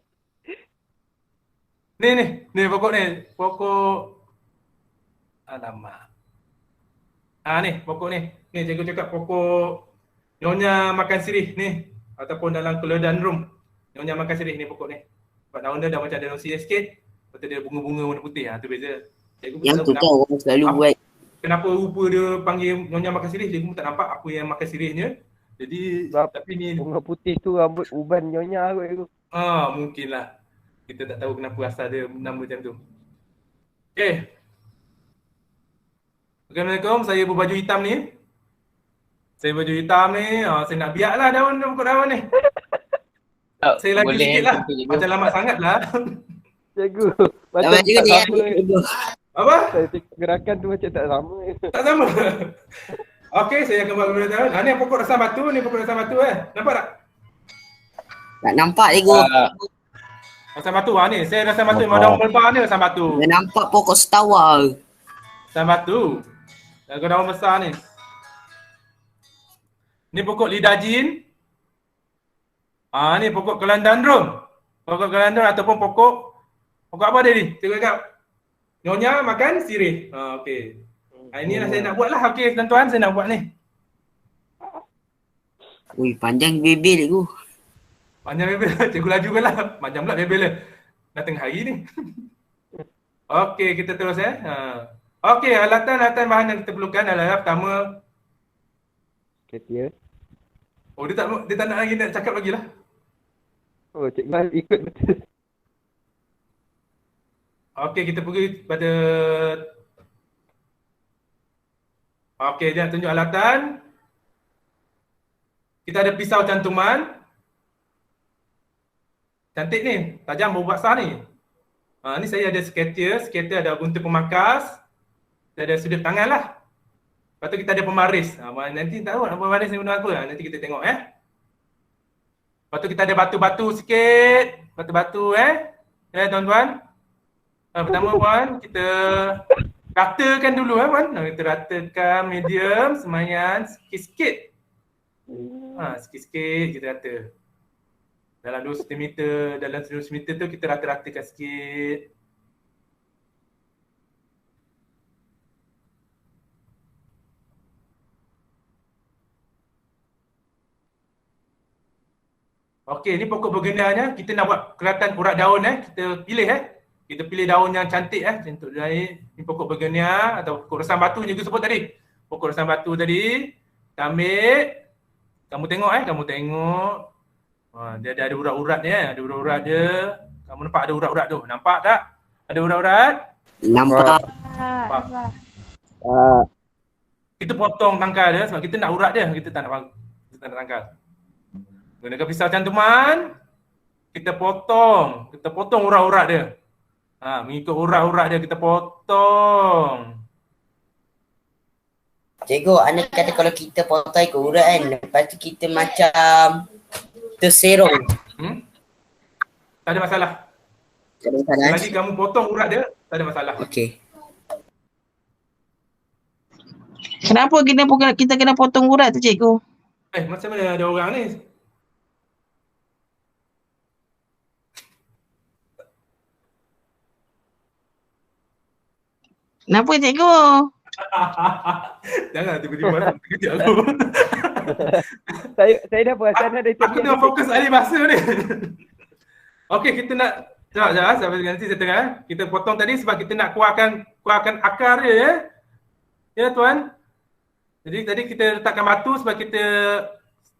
Ni pokok ni. Pokok alamak. Ni pokok ni. Ni cikgu cakap pokok nyonya makan sirih ni ataupun dalam keledai room. Nyonya makan sirih ni pokok ni. Sebab daun dia dah macam ada rosia sikit. Lepas tu dia bunga-bunga warna putih. Tu beza. Cikgu pun Yang tak tu tahu kan orang selalu Apa? buat. kenapa rupa dia panggil Nyonya makan sirih. Dia pun tak nampak apa yang makan sirihnya. Jadi Sebab tapi ni bunga putih tu rambut uban nyonya kot tu. mungkin lah. Kita tak tahu kenapa asal dia nama macam tu. Okay. Assalamualaikum. Saya berbaju hitam ni. Saya baju hitam ni. Saya nak biak lah daun pokok daun ni. Saya lagi Boleh sikit lah. tentu cikgu. Macam lama sangat lah. Cikgu, macam Lama juga tak dia sama. Apa? Saya tengok gerakan tu macam tak sama. Tak sama. Okey, saya akan buat beberapa tahun. Ni pokok rasam batu, ni pokok rasam batu Nampak tak? Tak nampak cikgu. Rasam batu ni. Saya rasam batu. Memang daun melba ni rasam batu. Tak nampak pokok setawa. Rasam batu. Daun besar ni. Ni pokok lidah jin. Ni pokok kelandandrum. Pokok kelandandrum ataupun pokok apa dia ni? Cikgu cakap. Nyonya makan sirih. Okey. Ini lah saya nak buat lah. Okey tuan-tuan, saya nak buat ni. Ui, panjang bebel cikgu. Panjang bebel. Cikgu laju kan lah. Panjang pula bebel dia. Dah tengah hari ni. Okey, kita terus Okey, alatan-alatan bahan yang kita perlukan adalah pertama. Ketia. Oh, dia tak nak lagi nak cakap lagi lah. Oh, cikgu ikut betul. Okey, kita pergi pada Okey, dia nak tunjuk alatan. Kita ada pisau cantuman. Cantik ni, tajam bau basah ni. Ni saya ada skater ada gunting pemangkas. Kita ada sudut tangan lah. Lepas tu kita ada pemaris. Nanti tak tahu nak pemaris ni guna apa. Nanti kita tengok Lepas tu kita ada batu-batu sikit. Batu-batu tuan-tuan. Pertama puan, kita ratakan dulu puan. Kita ratakan medium, semayan, sikit-sikit. Sikit-sikit kita rata. Dalam 2 cm, dalam 2 cm tu kita rata-ratakan sikit. Okey, ni pokok bergenanya. Kita nak buat kelihatan urat daun kita pilih Kita pilih daun yang cantik untuk naik. Ni pokok bergenia atau pokok resam batu je sebut tadi. Pokok resam batu tadi. Kita ambil. Kamu tengok kamu tengok. Dia ada urat-urat dia, ada urat-urat dia. Kamu nampak ada urat-urat tu? Nampak tak? Ada urat-urat? Nampak. Kita potong tangkal dia sebab kita nak urat dia. Kita tak nak tangkal. Gunakan pisau cantuman. Kita potong urat-urat dia. Mengikut urat-urat dia kita potong. Cikgu, anda kata kalau kita potong ikut urat lepas tu kita macam terserong. Tak ada masalah. Tak ada masalah. Lagi kamu potong urat dia, tak ada masalah. Okey. Kenapa kita kena potong urat tu cikgu? Macam mana ada orang ni? Kenapa cikgu? Jangan tiba-tiba masuk terkejut aku. Saya dah perasan ada Aku tengah fokus alih bahasa ni. Okey, kita nak sekejap sampai nanti saya tengah. Kita potong tadi sebab kita nak kuatkan akar dia Ya tuan. Jadi tadi kita letakkan batu sebab kita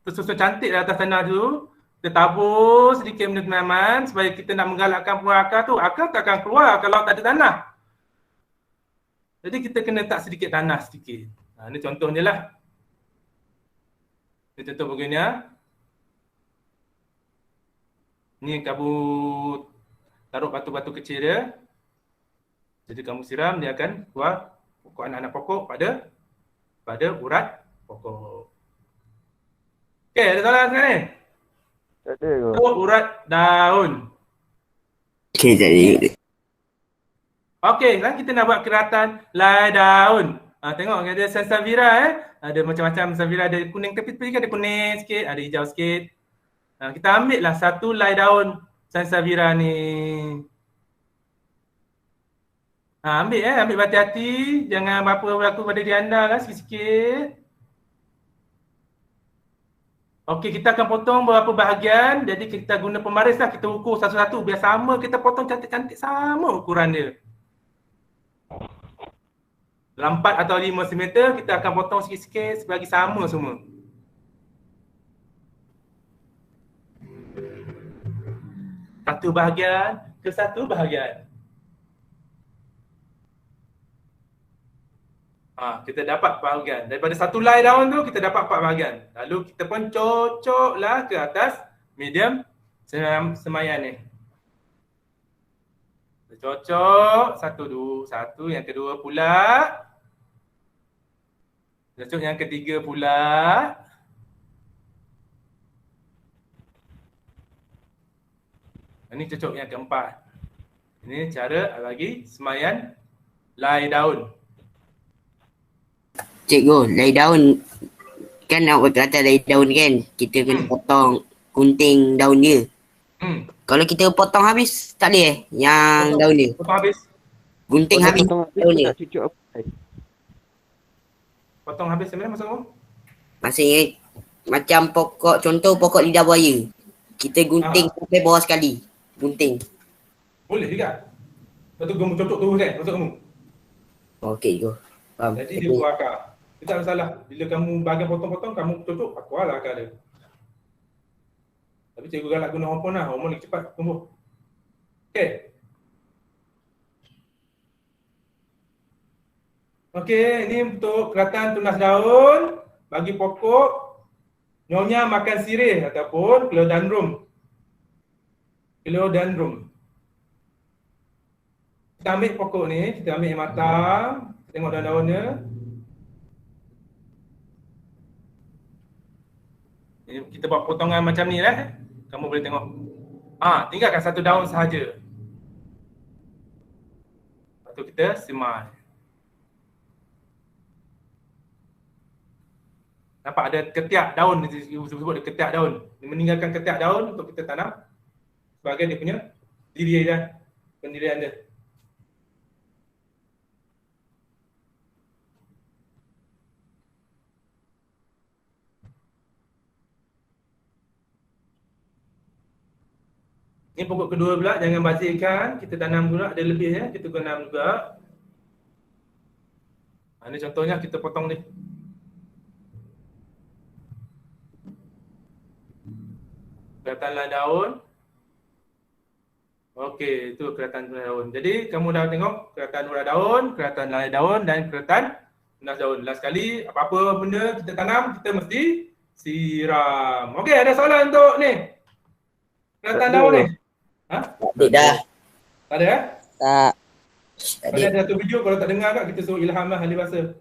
tersusun cantik di atas tanah tu. Kita tabur sedikit benda tanaman supaya kita nak menggalakkan buah akar tu. Akar tak akan keluar kalau tak ada tanah. Jadi kita kena letak sedikit tanah sikit. Ini contohnya lah. Ini contoh begini Ni kamu taruh batu-batu kecil dia. Jadi kamu siram, dia akan keluar pokok anak-anak pokok pada urat pokok. Okey, ada soalan sekarang ni? Tak ada ke? Urat daun. Okey, jadi. Okey, sekarang kita nak buat keratan lai daun. Tengok ada sansevieria Ada macam-macam sansevieria, ada kuning tepi-tepi, ada kuning sikit, ada hijau sikit. Kita ambil lah satu lai daun sansevieria ni. Ambil berhati-hati, jangan apa berlaku pada diri anda lah sikit-sikit. Okey, kita akan potong beberapa bahagian. Jadi kita guna pembaris lah. Kita ukur satu-satu. Biar sama kita potong cantik-cantik sama ukuran dia. Dalam 4 atau 5 cm, kita akan potong sikit-sikit bagi sama semua. Satu bahagian ke satu bahagian. Kita dapat bahagian. Daripada satu lay daun tu, kita dapat 4 bahagian. Lalu kita pun cocoklah ke atas medium semayan ni. Cocok, satu, yang kedua pula. Cocok yang ketiga pula. Ini cocok yang keempat. Ini cara bagi semayan lay daun. Cikgu, lay daun kan nak berkata lay daun kan, kita kena potong gunting daun dia. Kalau kita potong habis tak boleh yang daun dia. Potong habis. Gunting habis daun dia. Nak cucuk apa? Potong habis macam mana maksud kamu? Maksudnya macam pokok, contoh pokok lidah buaya. Kita gunting sampai bawah sekali. Gunting. Boleh juga. Lepas tu kamu cocok terus kan maksud kamu? Okey cikgu. Faham. Jadi dia buat akar. Dia tak ada masalah. Bila kamu bahagian potong-potong, kamu cocok, akulah akar dia. Tapi cikgu galak guna hormon lah. Hormon lagi cepat tumbuh. Okay. Okey, ini untuk keratan tunas daun bagi pokok nyonya makan sirih ataupun philodendron. Philodendron. Kita ambil pokok ni, kita ambil yang matang, tengok daun-daunnya. Ini kita buat potongan macam ni lah. Kamu boleh tengok. Tinggalkan satu daun sahaja. Lepas tu kita simai. Nampak ada ketiak daun, disebut ada ketiak daun. Meninggalkan ketiak daun untuk kita tanam sebagai dia punya diri dia, pendirian dia. Ini pokok kedua pula, jangan basihkan, kita tanam pula, ada lebih ya, kita tanam juga. Ini contohnya kita potong ni. Kelihatanlah daun. Okey, itu kelihatan daun. Jadi kamu dah tengok kelihatan urat daun, kelihatan lay daun dan kelihatan tunas daun. Last sekali, apa-apa benda kita tanam, kita mesti siram. Okey, ada soalan untuk ni? Kelihatan daun ni? Tak dah. Tak ada? Tak. Ada satu video, kalau tak dengar kat, kita suruh Ilham lah ahli bahasa.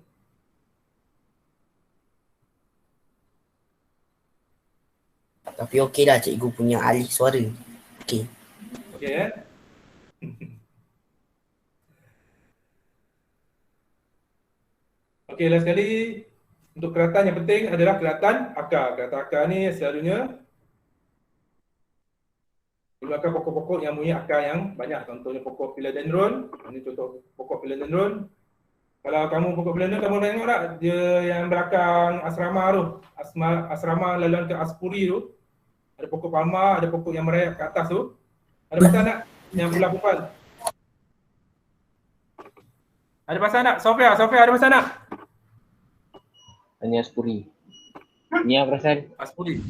Tapi okey lah cikgu punya alih suara. Okey. Okey ya. Okey, last sekali untuk keratan yang penting adalah keratan akar. Keratan akar ni selalunya keluarkan pokok-pokok yang punya akar yang banyak. Contohnya pokok philodendron. Ini contoh pokok philodendron. Kalau kamu pokok philodendron, kamu tengok tak dia yang belakang asrama tu. Asrama laluan ke Aspuri tu. Ada pokok palma, ada pokok yang merayap ke atas tu. Ada pasal tak yang bulan pupal? Ada pasal tak? Sofia ada pasal tak? Hanya Aspuri. Ni yang perasan. Aspuri.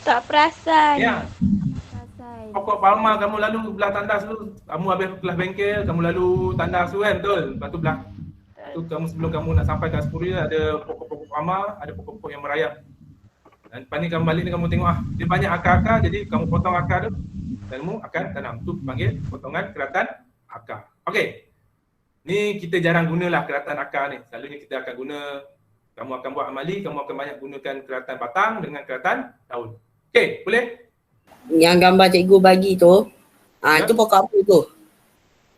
Tak perasan. Ya. Perasan. Pokok palma kamu lalu belah tandas tu. Kamu habis belah bengkel, kamu lalu tandas tu kan, betul? Lepas tu belah. Tu kamu sebelum kamu nak sampai ke Aspuri ada pokok-pokok palma, ada pokok-pokok yang merayap. Dan lepas ni kamu balik ni kamu tengok dia banyak akar-akar, jadi kamu potong akar tu dan kamu akan tanam. Tu panggil potongan keratan akar. Okey. Ni kita jarang gunalah keratan akar ni. Selalunya kita akan guna, kamu akan buat amali, kamu akan banyak gunakan keratan batang dengan keratan daun. Okey, boleh? Yang gambar cikgu bagi tu, itu pokok apa tu?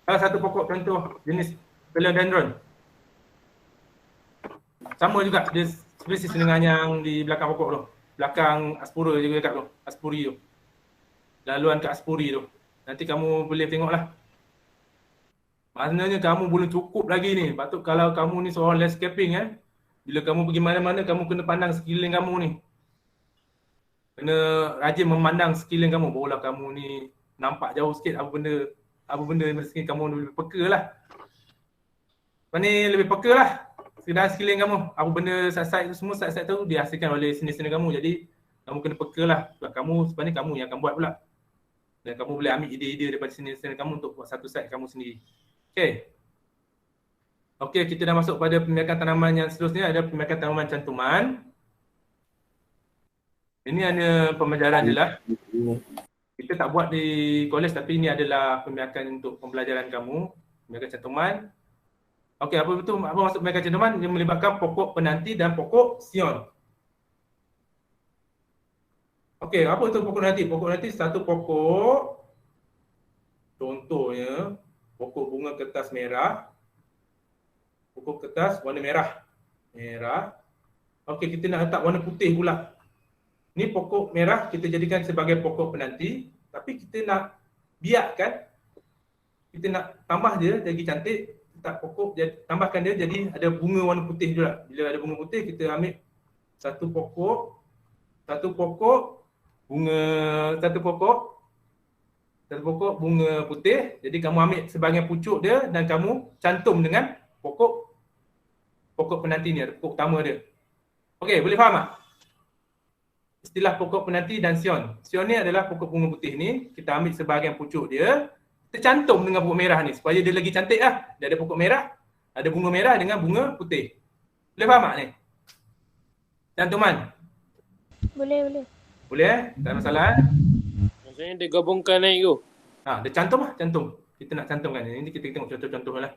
Salah satu pokok contoh jenis philodendron. Sama juga, dia spesies dengan yang di belakang pokok tu. Belakang Aspura juga dekat tu, Aspuri tu. Laluan ke Aspuri tu. Nanti kamu boleh tengoklah. Maknanya kamu belum cukup lagi ni. Patut kalau kamu ni seorang landscaping bila kamu pergi mana-mana kamu kena pandang sekeliling kamu ni. Kena rajin memandang sekeliling kamu. Barulah kamu ni nampak jauh sikit apa benda mesti kamu lebih peka lah. Lepas ni lebih peka lah sekedar sekeliling kamu. Apa benda side-side tu semua, side-side tu dihasilkan oleh senior-senior kamu. Jadi kamu kena peka lah. Sebab kamu sebenarnya kamu yang akan buat pula. Dan kamu boleh ambil ide-ide daripada senior-senior kamu untuk buat satu side kamu sendiri. Okay. Okay, kita dah masuk pada pembiakan tanaman yang seterusnya. Ada pembiakan tanaman cantuman. Ini hanya pembelajaran je lah. Kita tak buat di kolej tapi ini adalah pembiakan untuk pembelajaran kamu. Pembiakan cantuman. Okey, apa betul apa maksud pembiakan cantuman? Dia melibatkan pokok penanti dan pokok sion. Okey, apa itu pokok penanti? Pokok penanti satu pokok, contohnya pokok bunga kertas merah. Pokok kertas warna merah. Merah. Okey, kita nak letak warna putih pula. Ni pokok merah kita jadikan sebagai pokok penanti, tapi kita nak biarkan, kita nak tambah dia jadi cantik, tak pokok tambahkan dia jadi ada bunga warna putih juga. Bila ada bunga putih kita ambil satu pokok bunga putih. Jadi kamu ambil sebahagian pucuk dia dan kamu cantum dengan pokok penanti ni, pokok utama dia. Okey, boleh faham tak? Istilah pokok penanti dan sion. Sion ni adalah pokok bunga putih ni, kita ambil sebahagian pucuk dia, kita cantum dengan pokok merah ni supaya dia lagi cantik lah. Dia ada pokok merah, ada bunga merah dengan bunga putih. Boleh faham tak ni? Cantuman? Boleh. Boleh tak ada masalah Maksudnya dia gabungkan naik tu. Dia cantum lah, cantum. Kita nak cantumkan. Ini kita tengok contoh-contoh lah.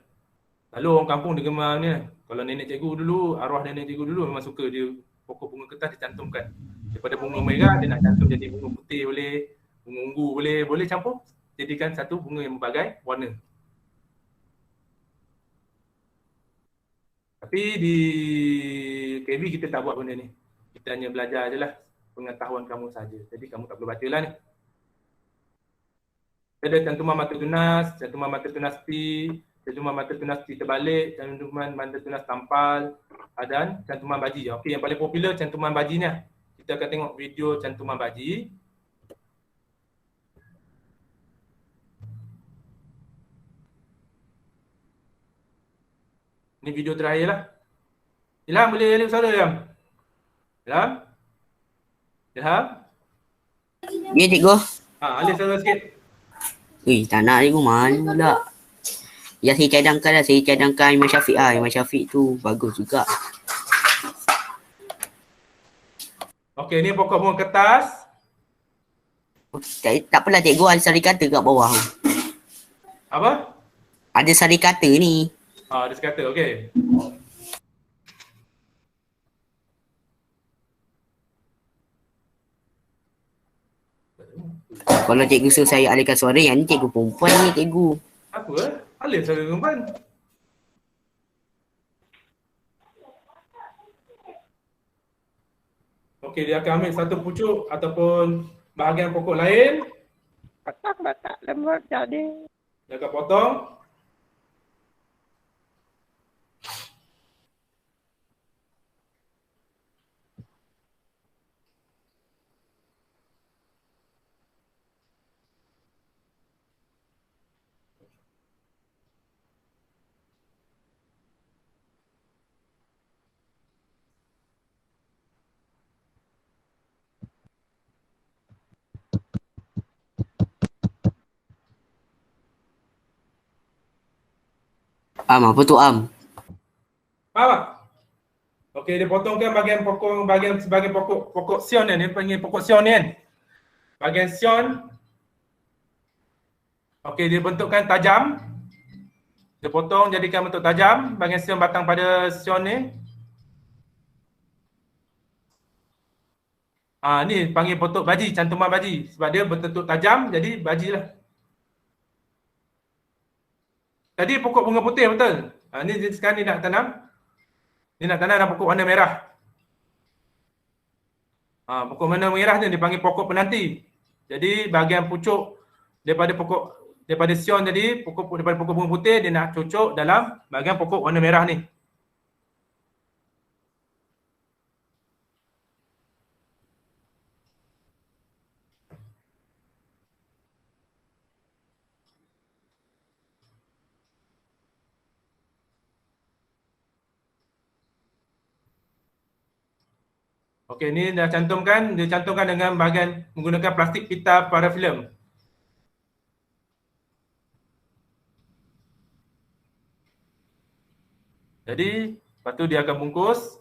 Lalu orang kampung dia gemar ni. Kalau nenek cikgu dulu, arwah nenek cikgu dulu memang suka dia pokok bunga kertas dicantumkan. Daripada bunga merah dia nak cantum jadi bunga putih boleh, bunga ungu boleh campur jadikan satu bunga yang berbagai warna. Tapi di KB kita tak buat benda ni. Kita hanya belajar je lah pengetahuan kamu saja. Jadi kamu tak perlu baca lah ni. Ada cantuman mata tunas, cantuman mata tunas P, cantuman mata tunas P terbalik, cantuman mata tunas tampal dan cantuman baji. Okey, yang paling popular cantuman baji ni. Kita akan tengok video cantuman baji. Ini video terakhir lah. Ilham boleh alih suara Ilham? Ilham? Ya cikgu. Alih suara sikit. Tak nak cikgu, malu pula. Ya saya cadangkan lah, saya cadangkan Imam Syafiq lah. Imam Syafiq tu bagus juga. Okey, ni pokok bunga kertas. Tak apalah cikgu, ada sari kata kat bawah. Apa? Ada sari kata ni. Dia sekata, okey. Kalau cikgu suruh saya alihkan suara, yang ni cikgu perempuan ni cikgu. Apa? Alih suara perempuan. Okey, dia akan ambil satu pucuk ataupun bahagian pokok lain. Batak lembut jadi. Dia akan potong. Apa tu Am? Faham tak? Okey, dia potongkan sebagian pokok sion ni. Dia panggil pokok sion ni kan. Bahagian sion. Okey, dia bentukkan tajam. Dia potong jadikan bentuk tajam. Bahagian sion batang pada sion ni. Ni panggil potong baji, cantuman baji. Sebab dia berbentuk tajam jadi baji lah. Tadi pokok bunga putih betul. Ni sekarang ni nak tanam. Ni nak tanam dalam pokok warna merah. Pokok warna merah ni dipanggil pokok penanti. Jadi bahagian pucuk daripada sion tadi, daripada pokok bunga putih dia nak cocok dalam bahagian pokok warna merah ni. Okey, ni dah cantumkan. Dia cantumkan dengan bahagian menggunakan plastik pita parafilm. Jadi, lepas tu dia akan bungkus.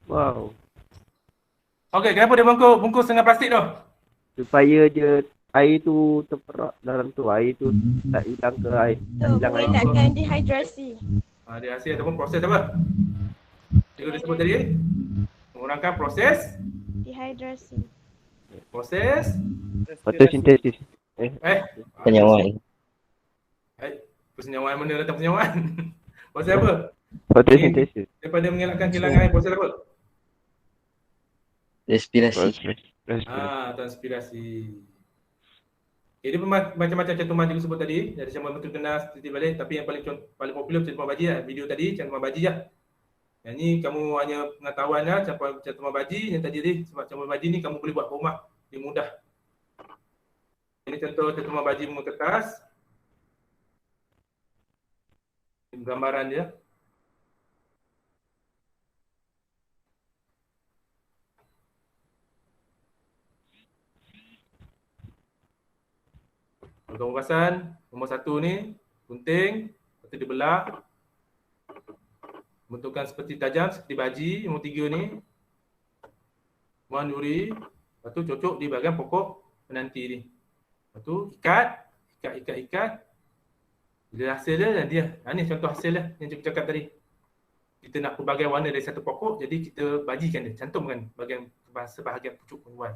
Wow. Okey, kenapa dia bungkus dengan plastik tu? Supaya dia air tu terperap dalam tu. Air tu tak hilang ke air. Tak Tu, hilang air. mengelakkan dehidrasi. Dia hasil ataupun proses apa? Cikgu disebut tadi. Mengurangkan proses. Dehidrasi. Proses. Fotosintesis. Penyawaan. Persenyawaan mana datang persenyawaan? Proses apa? Fotosintesis. Daripada mengelakkan kehilangan air, proses apa? Respirasi. Transpirasi. Okay, dia macam-macam cantuman cikgu sebut tadi. Jadi cantuman betul kena titik balik. Tapi yang paling popular cantuman baji lah. Video tadi cantuman baji lah. Yang ni kamu hanya pengetahuan lah cantuman baji. Yang tadi sebab cantuman baji ni kamu boleh buat rumah. Dia mudah. Ini contoh cantuman baji bunga kertas. Ini gambaran dia. Program pembahasan nombor 1 ni gunting, lepas tu dibelah, bentukan seperti tajam seperti baji. Nombor 3 ni duri, lepas tu cocok di bahagian pokok penanti ni. Lepas tu ikat. Bila hasil dia, ni contoh hasil lah yang cikgu cakap tadi. Kita nak pelbagai warna dari satu pokok, jadi kita bajikan dia, cantumkan sebahagian pucuk tumbuhan.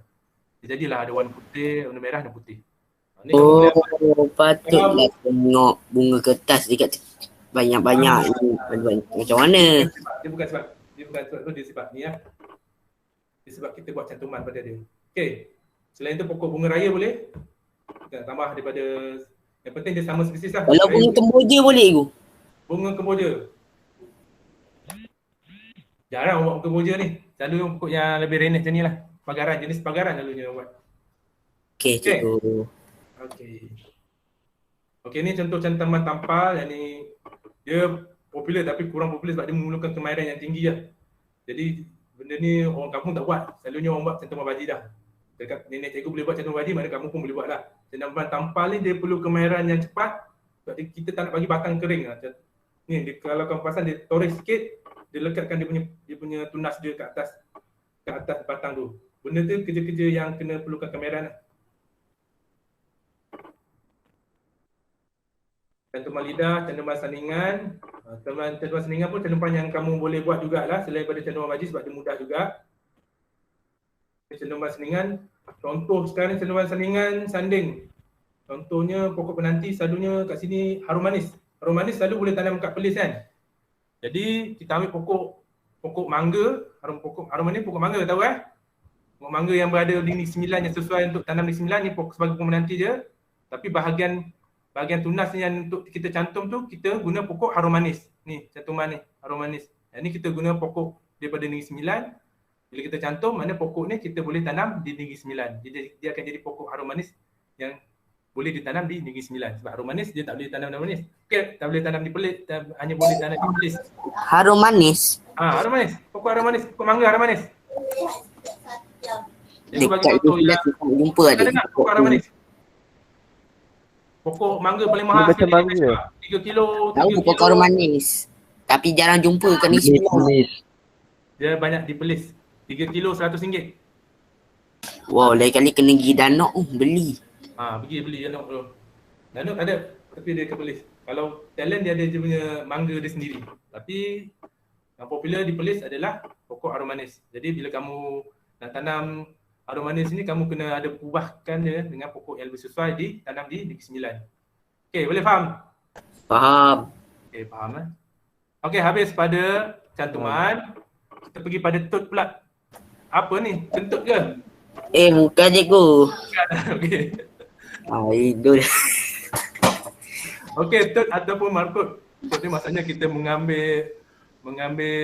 Jadilah ada warna putih, warna merah dan putih. Ni Patutlah tengok bunga kertas dekat banyak-banyak ni. Macam mana? Dia bukan sebab tu, dia sebab ni lah. Dia sebab kita buat cantuman pada dia. Okey. Selain tu pokok bunga raya boleh. Kita tambah daripada, yang penting dia sama spesies lah. Kalau bunga kemboja boleh ke? Bunga kemboja. Jarang buat bunga kemboja ni. Selalu pokok yang lebih renes macam ni lah. Pagaran, jenis pagaran selalunya buat. Okey, cikgu. Okey, ni contoh cantuman tampal. Yang ni dia popular tapi kurang popular sebab dia memerlukan kemahiran yang tinggi lah. Jadi benda ni orang kampung tak buat. Selalunya orang buat cantuman baji dah. Dekat nenek cikgu boleh buat cantuman baji, mana kamu pun boleh buat lah. Cantuman tampal ni dia perlu kemahiran yang cepat. Sebab kita tak nak bagi batang kering lah. Ni dia, kalau kamu pasang dia toreh sikit, dia lekatkan dia punya tunas dia ke atas batang tu. Benda tu kerja-kerja yang kena perlukan kemahiran lah. Cantuman lidah, cantuman sandingan. Cantuman sandingan pun cantuman yang kamu boleh buat jugalah selain daripada cantuman baji sebab dia mudah juga. Cantuman sandingan, contoh sekarang cantuman sandingan sanding. Contohnya pokok penanti selalunya kat sini harum manis. Harum manis selalu boleh tanam kat pelis kan. Jadi kita ambil pokok mangga, harum manis pokok mangga tahu Pokok mangga yang berada di negeri sembilan yang sesuai untuk tanam negeri sembilan ni sebagai pokok penanti je. Tapi bahagian tunas yang untuk kita cantum tu kita guna pokok harum manis. Ni cantuman ni harum manis. Yang ni kita guna pokok daripada negeri sembilan. Bila kita cantum mana pokok ni kita boleh tanam di negeri sembilan. Jadi dia akan jadi pokok harum manis yang boleh ditanam di negeri sembilan. Sebab harum manis dia tak boleh tanam harum manis. Okey, tak boleh tanam di pelit, hanya boleh tanam di pelis. Harum manis. Harum manis. Pokok harum manis, pokok mangga harum manis. Dekat dia jumpa ada pokok harum manis. Pokok mangga paling mahal macam mangga. 3 kilo. Tahu pokok harum manis. Tapi jarang jumpa kat ni semua. Dia banyak di pelis. 3 kilo RM100. Wow, lain kali kena pergi Danok beli. Pergi beli Danok tu. Danok ada tapi dia ke pelis. Kalau talent dia ada dia punya mangga dia sendiri. Tapi yang popular di pelis adalah pokok harum manis. Jadi bila kamu nak tanam harum manis ni kamu kena ada ubahkan dia dengan pokok yang lebih sesuai ditanam di Negeri Sembilan. Okey, boleh faham? Faham. Okey, faham Okey, habis pada cantuman. Kita pergi pada tut pula. Apa ni? Kentut ke? Bukan cikgu. Okey. Idol. Okey, third ataupun markot. Third ni maksudnya kita mengambil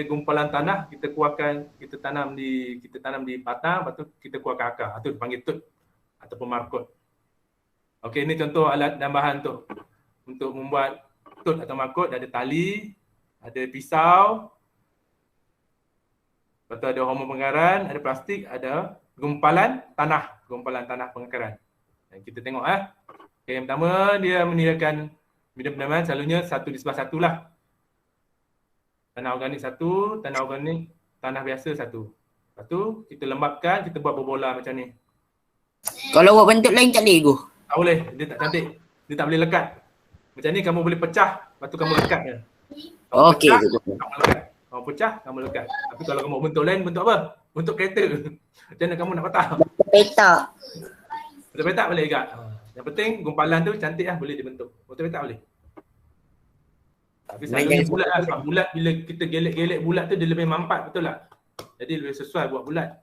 gumpalan tanah, kita kuarkan, kita tanam di batang, lepas tu kita kuarkan akar. Itu dipanggil third ataupun markot. Okey, ini contoh alat dan bahan untuk membuat third atau markot. Ada tali, ada pisau, lepas tu ada hormon pengakaran, ada plastik, ada gumpalan tanah pengakaran. Dan kita tengok Okay, yang pertama dia menyediakan medium penanaman selalunya satu di sebelah satu lah. Tanah organik satu, tanah organik, tanah biasa satu. Lepas tu kita lembapkan, kita buat berbola macam ni. Kalau buat bentuk lain tak boleh go? Tak boleh, dia tak cantik. Dia tak boleh lekat. Macam ni kamu boleh pecah, lepas tu kamu lekat je. Okey. Kamu lekat. Kamu pecah, kamu lekat. Tapi kalau kamu bentuk lain, bentuk apa? Bentuk kereta. Macam mana kamu nak patah? Petak. Bentuk petak boleh juga. Yang penting gumpalan tu cantik lah, boleh dibentuk. Bentuk petak boleh. Tapi selalunya bulat lah. Sebab bulat bila kita gelek-gelek bulat tu dia lebih mampat, betul tak? Jadi lebih sesuai buat bulat.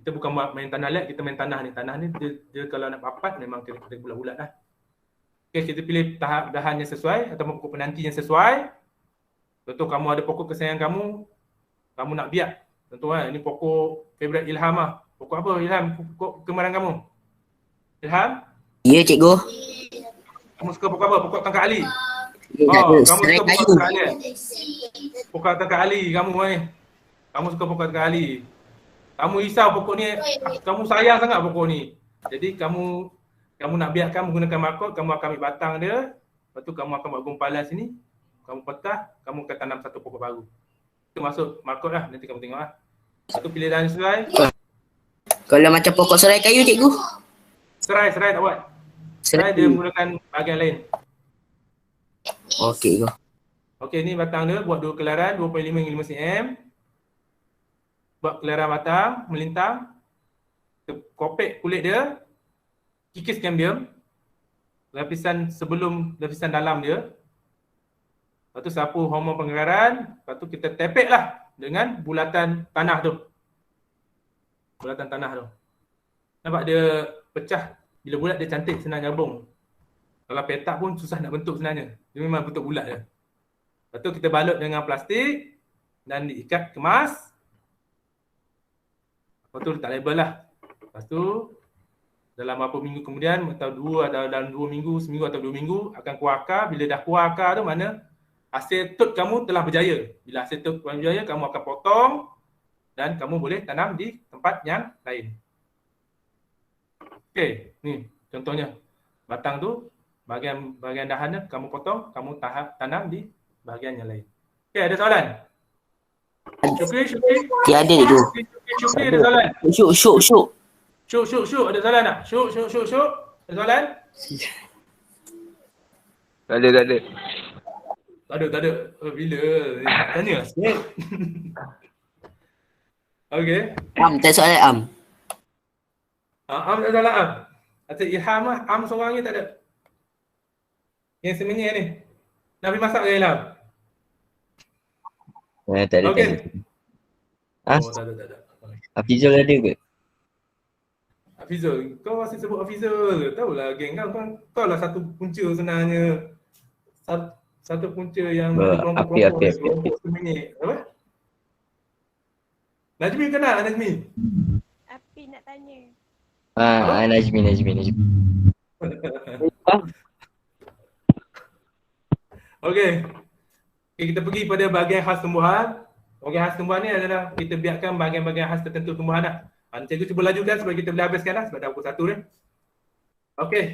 Kita bukan buat main tanah lek, kita main tanah ni. Tanah ni dia kalau nak papat memang kita bulat-bulat lah. Okay, kita pilih tahap dahan yang sesuai atau pokok penanti yang sesuai. Contoh kamu ada pokok kesayangan kamu nak biak. Contoh ini pokok favourite Ilham lah. Pokok apa Ilham? Pokok kegemaran kamu? Ilham? Ya cikgu. Kamu suka pokok apa? Pokok tangkap ali? Kamu suka pokok tangkap ali? Pokok tangkap ali kamu Kamu suka pokok tangkap ali. Kamu risau pokok ni, kamu sayang sangat pokok ni. Jadi kamu nak biarkan menggunakan markot, kamu akan ambil batang dia, lepas tu kamu akan buat gumpalan sini, kamu petah, kamu akan tanam satu pokok baru. Itu masuk markot lah, nanti kamu tengok lah. Lepas tu pilih dahan serai. Kalau macam pokok serai kayu cikgu? Serai tak buat. Serai dia menggunakan bahagian lain. Okey cikgu. Okey, ni batang dia buat 2 kelaran 2.5 hingga 5 cm. Buat kelaran batang, melintang. Kita kopek kulit dia. Kikis cambium. Lapisan sebelum lapisan dalam dia. Lepas tu sapu hormon pengekaran. Lepas tu kita tepek lah dengan bulatan tanah tu. Bulatan tanah tu. Nampak dia pecah. Bila bulat dia cantik, senang gabung. Kalau petak pun susah nak bentuk sebenarnya. Dia memang bentuk bulat je. Lepas tu kita balut dengan plastik dan diikat kemas. Lepas tu letak label lah. Lepas tu dalam beberapa minggu kemudian atau dalam 2 minggu, seminggu atau 2 minggu akan keluar akar. Bila dah keluar akar tu mana hasil tut kamu telah berjaya. Bila hasil tut kamu berjaya, kamu akan potong dan kamu boleh tanam di tempat yang lain. Okey, ni contohnya. Batang tu bahagian dahannya kamu potong, kamu tanam di bahagian yang lain. Okey, ada soalan? Syukri. Tiada cikgu. Syukri ada soalan? Syuk, ada soalan tak? Syuk. Ada soalan? Tak ada. Tak ada. Bila? Tanya sikit. Okey. Tak soalan Am. Am tak salah Am. Asyik Ilham lah. Am seorang ni tak ada. Yang semenyih ni. Nak pergi masak ke Ilham? Tak ada. Okey. Oh, tak ada. Hafizul ada ke? Hafizul, kau masih sebut Hafizul. Tahulah geng kau lah satu punca sebenarnya. Satu punca yang kelompok semenyih. Apa? Najmi kenal Najmi? Api nak tanya. Najmi. Okey, kita pergi pada bahagian khas tumbuhan. Bahagian khas tumbuhan ni adalah kita biarkan bahagian-bahagian khas tertentu tumbuhan lah. Cikgu cuba lajukan supaya kita boleh habiskan lah sebab dah pukul 1 ni. Okey,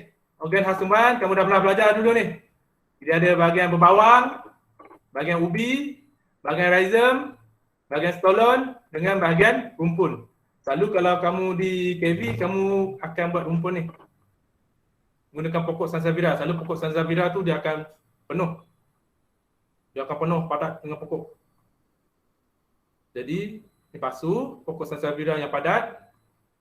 bahagian khas tumbuhan kamu dah pernah belajar dulu ni. Dia ada bahagian berbawang, bahagian ubi, bahagian rhizome, bahagian stolon dengan bahagian rumpun. Selalu kalau kamu di KV, kamu akan buat rumpun ni. Gunakan pokok sansevieria. Selalu pokok sansevieria tu dia akan penuh. Dia akan penuh padat dengan pokok. Jadi, ni pasu, pokok sansevieria yang padat.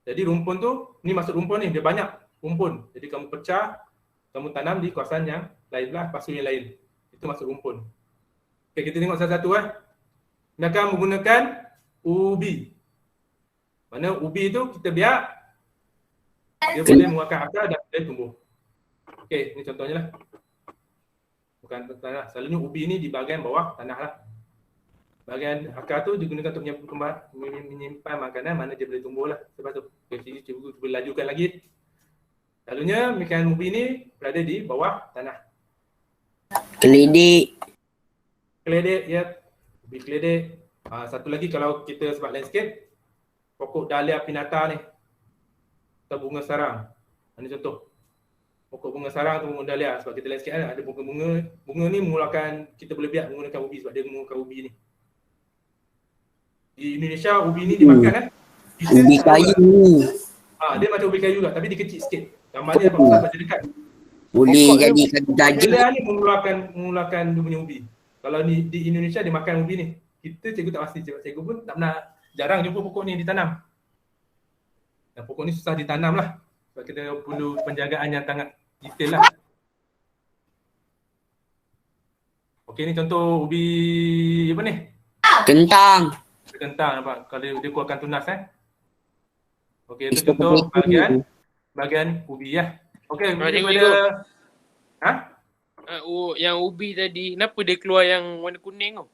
Jadi rumpun tu, ni maksud rumpun ni, dia banyak rumpun. Jadi kamu pecah, kamu tanam di kawasan yang lain lah, pasu yang lain. Itu maksud rumpun. Okay, kita tengok satu-satu Kita akan menggunakan ubi. Mana ubi tu kita biar Dia boleh mengeluarkan akar dan boleh tumbuh. Okey, ni contohnya lah. Bukan tanah. Selalunya ubi ni di bahagian bawah tanah lah. Bahagian akar tu digunakan untuk menyimpan makanan mana dia boleh tumbuh lah. Lepas tu, cikgu boleh lajukan lagi. Selalunya makanan ubi ni berada di bawah tanah. Keledek. Keledek, ya. Ubi keledek. Satu lagi kalau kita sebab landscape, pokok dahlia pinata ni. Atau bunga sarang. Ini contoh. Pokok bunga sarang atau bunga dahlia. Sebab kita landscape kan ada bunga-bunga. Bunga ni mengeluarkan, kita boleh biar menggunakan ubi sebab dia menggunakan ubi ni. Di Indonesia ubi ni dimakan kan. Ubi kayu ni. Dia macam ubi kayu juga tapi dia kecil sikit. Gambar dia nampak besar macam dekat. Boleh jadi gajah. Dia ni mengeluarkan dia punya ubi. Kalau di Indonesia dia makan ubi ni. Kita cikgu tak pasti, cikgu pun tak pernah, jarang jumpa pokok ni ditanam. Dan pokok ni susah ditanam lah. Sebab kita perlu penjagaan yang sangat detail lah. Okey, ni contoh ubi apa ni? Kentang. Kentang nampak. Kalau dia keluarkan tunas Okey, itu contoh bahagian ubi lah. Okey, daripada Yang ubi tadi, kenapa dia keluar yang warna kuning tu?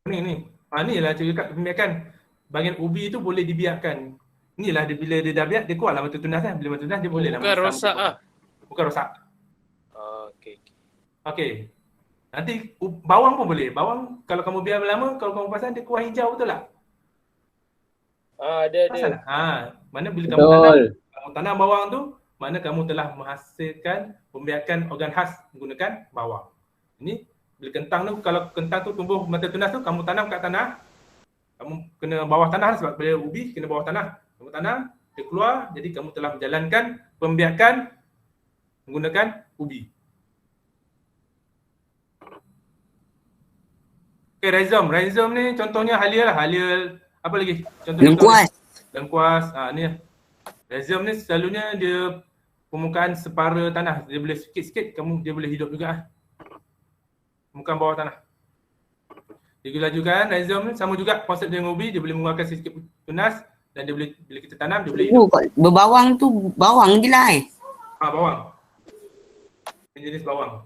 Ni lah cakap pembiakan. Bahagian ubi tu boleh dibiarkan. Inilah dia, bila dia dah biak, dia keluarlah mata tunas kan. Bila mata tunas dia boleh lah. Bukan rosak lah. Bukan rosak. Okey. Okey. Nanti bawang pun boleh. Bawang kalau kamu biar lama, kalau kamu pasang dia keluar hijau betul tak? Ada. Mana bila Betul. kamu tanam bawang tu, mana kamu telah menghasilkan pembiakan organ khas menggunakan bawang. Ini bila kentang tu, kalau kentang tu tumbuh mata tunas tu, kamu tanam kat tanah, kamu kena bawah tanah sebab bila ubi kena bawah tanah. Kamu tanam, dia keluar, jadi kamu telah menjalankan pembiakan menggunakan ubi. Okay, rhizome. Rhizome ni contohnya halia lah. Halia, apa lagi? Contoh Lengkuas. Lengkuas, ni lah. Rhizome ni selalunya dia permukaan separa tanah. Dia boleh sikit-sikit, dia boleh hidup juga lah. Permukaan bawah tanah. Dia lajukan rhizome ni sama juga konsep dengan ubi, dia boleh mengeluarkan sikit tunas dan dia boleh, bila kita tanam dia boleh hidup. Berbawang tu bawang je lah Bawang. Jenis bawang.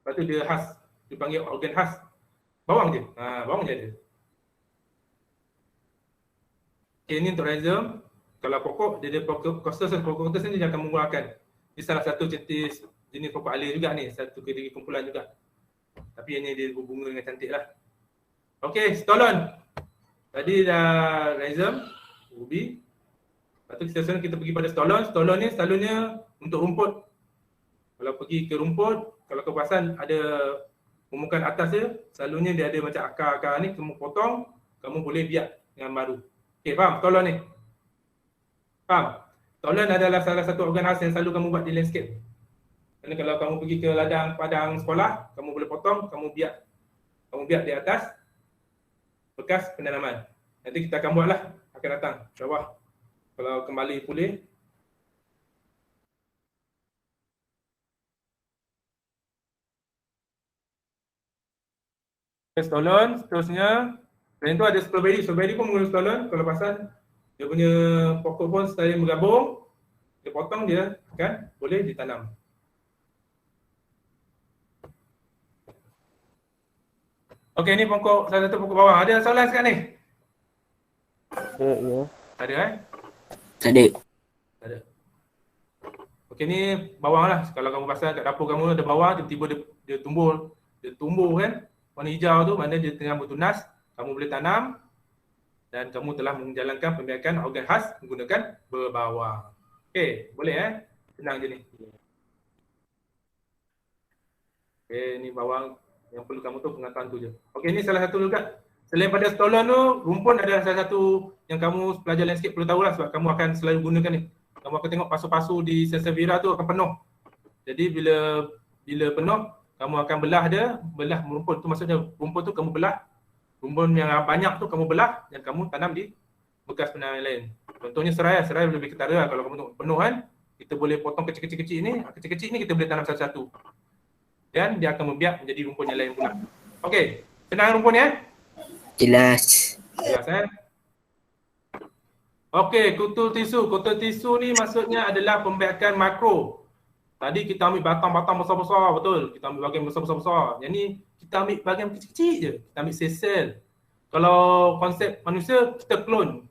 Lepas tu dia khas, dia panggil organ khas. Bawang je. Bawang je ada. Okay, ni untuk rhizome. Kalau pokok, dia ada pokok costus ni dia akan mengeluarkan. Ini salah satu jenis pokok alia juga ni, satu kediri kumpulan juga. Tapi hanya dia berbunga dengan cantik lah. Okey, stolon. Tadi dah rhizome, ubi. Lepas tu kita pergi pada stolon. Stolon ni selalunya untuk rumput. Kalau pergi ke rumput, kalau kau perasan ada permukaan atas dia, selalunya dia ada macam akar-akar ni, kamu potong, kamu boleh biak dengan baru. Okey, faham stolon ni? Faham? Stolon adalah salah satu organ khas yang selalu kamu buat di landscape. Kerana kalau kamu pergi ke ladang padang sekolah, kamu boleh potong, kamu biak di atas bekas penanaman. Nanti kita akan buatlah, akan datang bawah. Kalau kembali pulih. Stolon, seterusnya. Dan itu ada strawberry. Strawberry pun menggunakan stolon. Kalau pasal dia punya pokok pun sekali bergabung, dia potong dia kan boleh ditanam. Okey, ni salah satu pokok bawang. Ada soalan sekarang ni? Ya. Ada Tak ada. Tak ada. Okey, ni bawang lah. Kalau kamu pasal kat dapur kamu ada bawang, tiba-tiba dia tumbuh kan. Warna hijau tu mana dia tengah bertunas, kamu boleh tanam dan kamu telah menjalankan pembiakan organ khas menggunakan berbawang. Okey, boleh senang je ni. Okey, ni bawang yang perlu kamu tu pengetahuan tu je. Okey, ni salah satu juga. Selain pada stolon tu, rumpun adalah salah satu yang kamu pelajar landscape perlu tahulah sebab kamu akan selalu gunakan ni. Kamu akan tengok pasu-pasu di Sansevieria tu akan penuh. Jadi bila penuh, kamu akan belah rumpun tu, maksudnya rumpun tu kamu belah, rumpun yang banyak tu kamu belah dan kamu tanam di bekas penanaman lain. Contohnya serai lebih ketara lah. Kalau kamu tengok penuh kan, kita boleh potong kecil-kecil ni kita boleh tanam satu-satu. Dan dia akan membiak menjadi rumpun yang lain pula. Okey, senang rumpun ya? Jelas. Jelas Okey, kutu tisu. Kutu tisu ni maksudnya adalah pembiakan makro. Tadi kita ambil batang-batang besar-besar, betul. Kita ambil bahagian besar-besar. Yang ni kita ambil bahagian kecil-kecil je. Kita ambil sel-sel. Kalau konsep manusia, kita clone.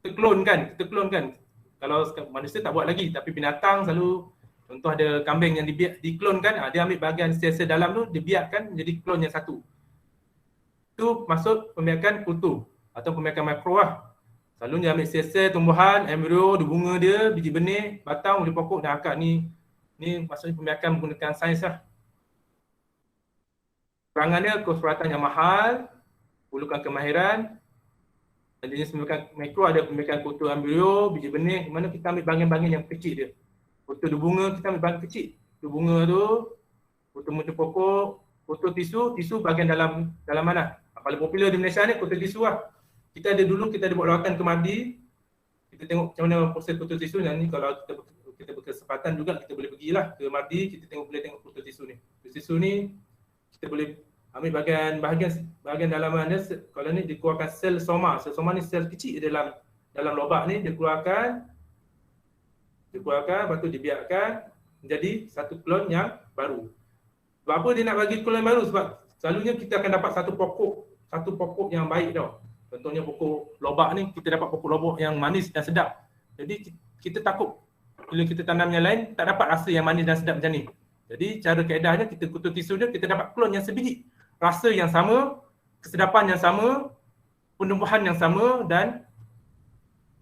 Kita clone kan. Kalau manusia tak buat lagi, tapi binatang selalu, contoh ada kambing yang diklon kan, dia ambil bahagian sel-sel dalam tu, dia biarkan jadi klon yang satu. Itu maksud pembiakan kutu atau pembiakan makro lah. Selalunya ambil sel-sel tumbuhan, embrio, bunga dia, biji benih, batang, biji pokok dan akar ni maksudnya pembiakan menggunakan sains lah. Perangan dia, keseratan yang mahal, perlukan kemahiran. Dan jenis pembiakan makro ada pembiakan kutu embrio, biji benih, di mana kita ambil bahagian-bahagian yang kecil dia. Kutu bunga kita ambil bahagian kecil. Kutu bunga tu, kutu muncul pokok, kutu tisu bahagian dalam mana? Paling popular di Malaysia ni kutu tisu lah. Kita ada buat rawatan ke Mardi. Kita tengok macam mana proses kutu tisu. Dan ni kalau kita berkesempatan juga kita boleh pergilah ke Mardi, kita boleh tengok kutu tisu ni. Kutu tisu ni kita boleh ambil bahagian dalaman dia. Kalau ni dikeluarkan sel soma. Sel soma ni sel kecil dalam lobak ni dia keluarkan, lepas tu dibiarkan menjadi satu klon yang baru. Sebab apa dia nak bagi klon yang baru? Sebab selalunya kita akan dapat satu pokok yang baik tau. Contohnya pokok lobak ni, kita dapat pokok lobak yang manis dan sedap. Jadi kita takut bila kita tanam yang lain tak dapat rasa yang manis dan sedap macam ni. Jadi cara kaedahnya kita kutu tisu dia, kita dapat klon yang sebiji. Rasa yang sama, kesedapan yang sama, penumbuhan yang sama dan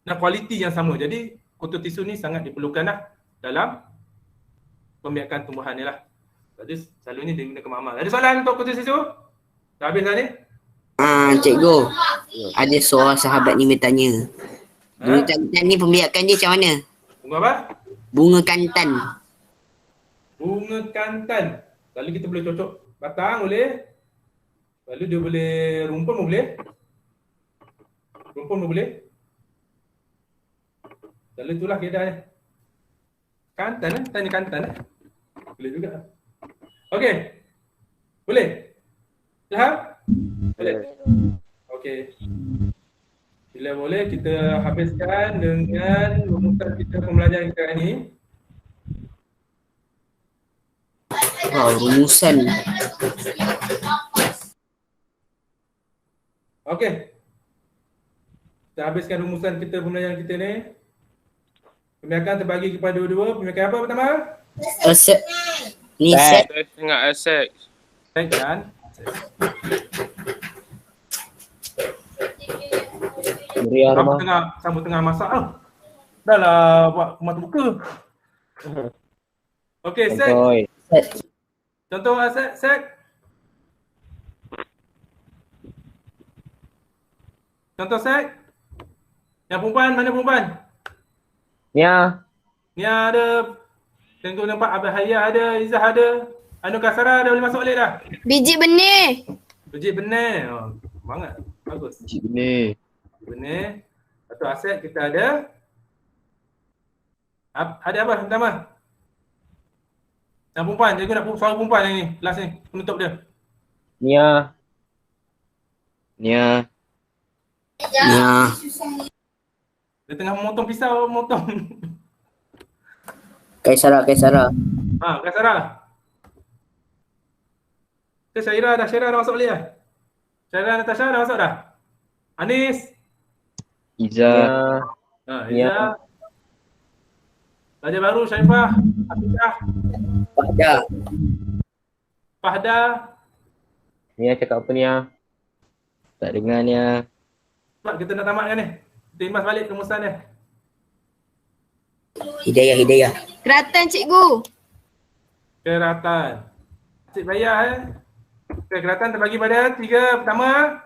kualiti yang sama. Jadi kutu tisu ni sangat diperlukan lah dalam pembiakan tumbuhan ni lah. Jadi selalunya dia gunakan mamal. Ada soalan untuk kutu tisu? Dah habis dah ni? Cikgu, ada seorang sahabat ni bertanya. Bunga kantan ni pembiakan dia macam mana? Bunga apa? Bunga kantan. Bunga kantan. Lalu kita boleh cocok batang boleh. Lalu dia boleh rumpun pun boleh. Rumpun pun boleh. Lalu itulah keadaannya. Kantan tanya kantan boleh juga. Okey. Boleh? Faham? Boleh. Okey. Bila boleh kita habiskan dengan rumusan kita pembelajaran kita hari ni. Rumusan. Okey. Kita habiskan rumusan kita pembelajaran kita ni. Pembiakan terbagi kepada dua-dua. Pembiakan apa pertama? Set. Ni set. Tengah asek. Set kan? Sama tengah masak lah. Dah lah buat rumah terbuka. Okey, set. Contoh set. Contoh set. Yang perempuan, mana perempuan? Nia. Nia ada. Tengok nampak Abah Hayah ada, Izzah ada. Anu Kasara dah boleh masuk balik dah. Biji benih. Biji benih. Oh, semangat. Bagus. Biji benih. Benih. Atau aset kita ada. Ada apa pertama? Yang perempuan. Cikgu nak suara perempuan yang ni. Last ni. Penutup dia. Nia. Dia tengah memotong pisau. Kaisara. Kaisara. Syairah dah masuk balik dah. Syairah Natasha dah masuk dah. Anis. Izzah. Izzah. Pelajar baru Syaifah. Hafizah. Fahda. Nia cakap apa Nia? Tak dengar Nia. Sebab kita nak tamatkan ni. Kita imbas balik rumusan dia. Hidayah. Keratan cikgu. Keratan. Cik bayar Okay, keratan terbagi pada 3. Pertama.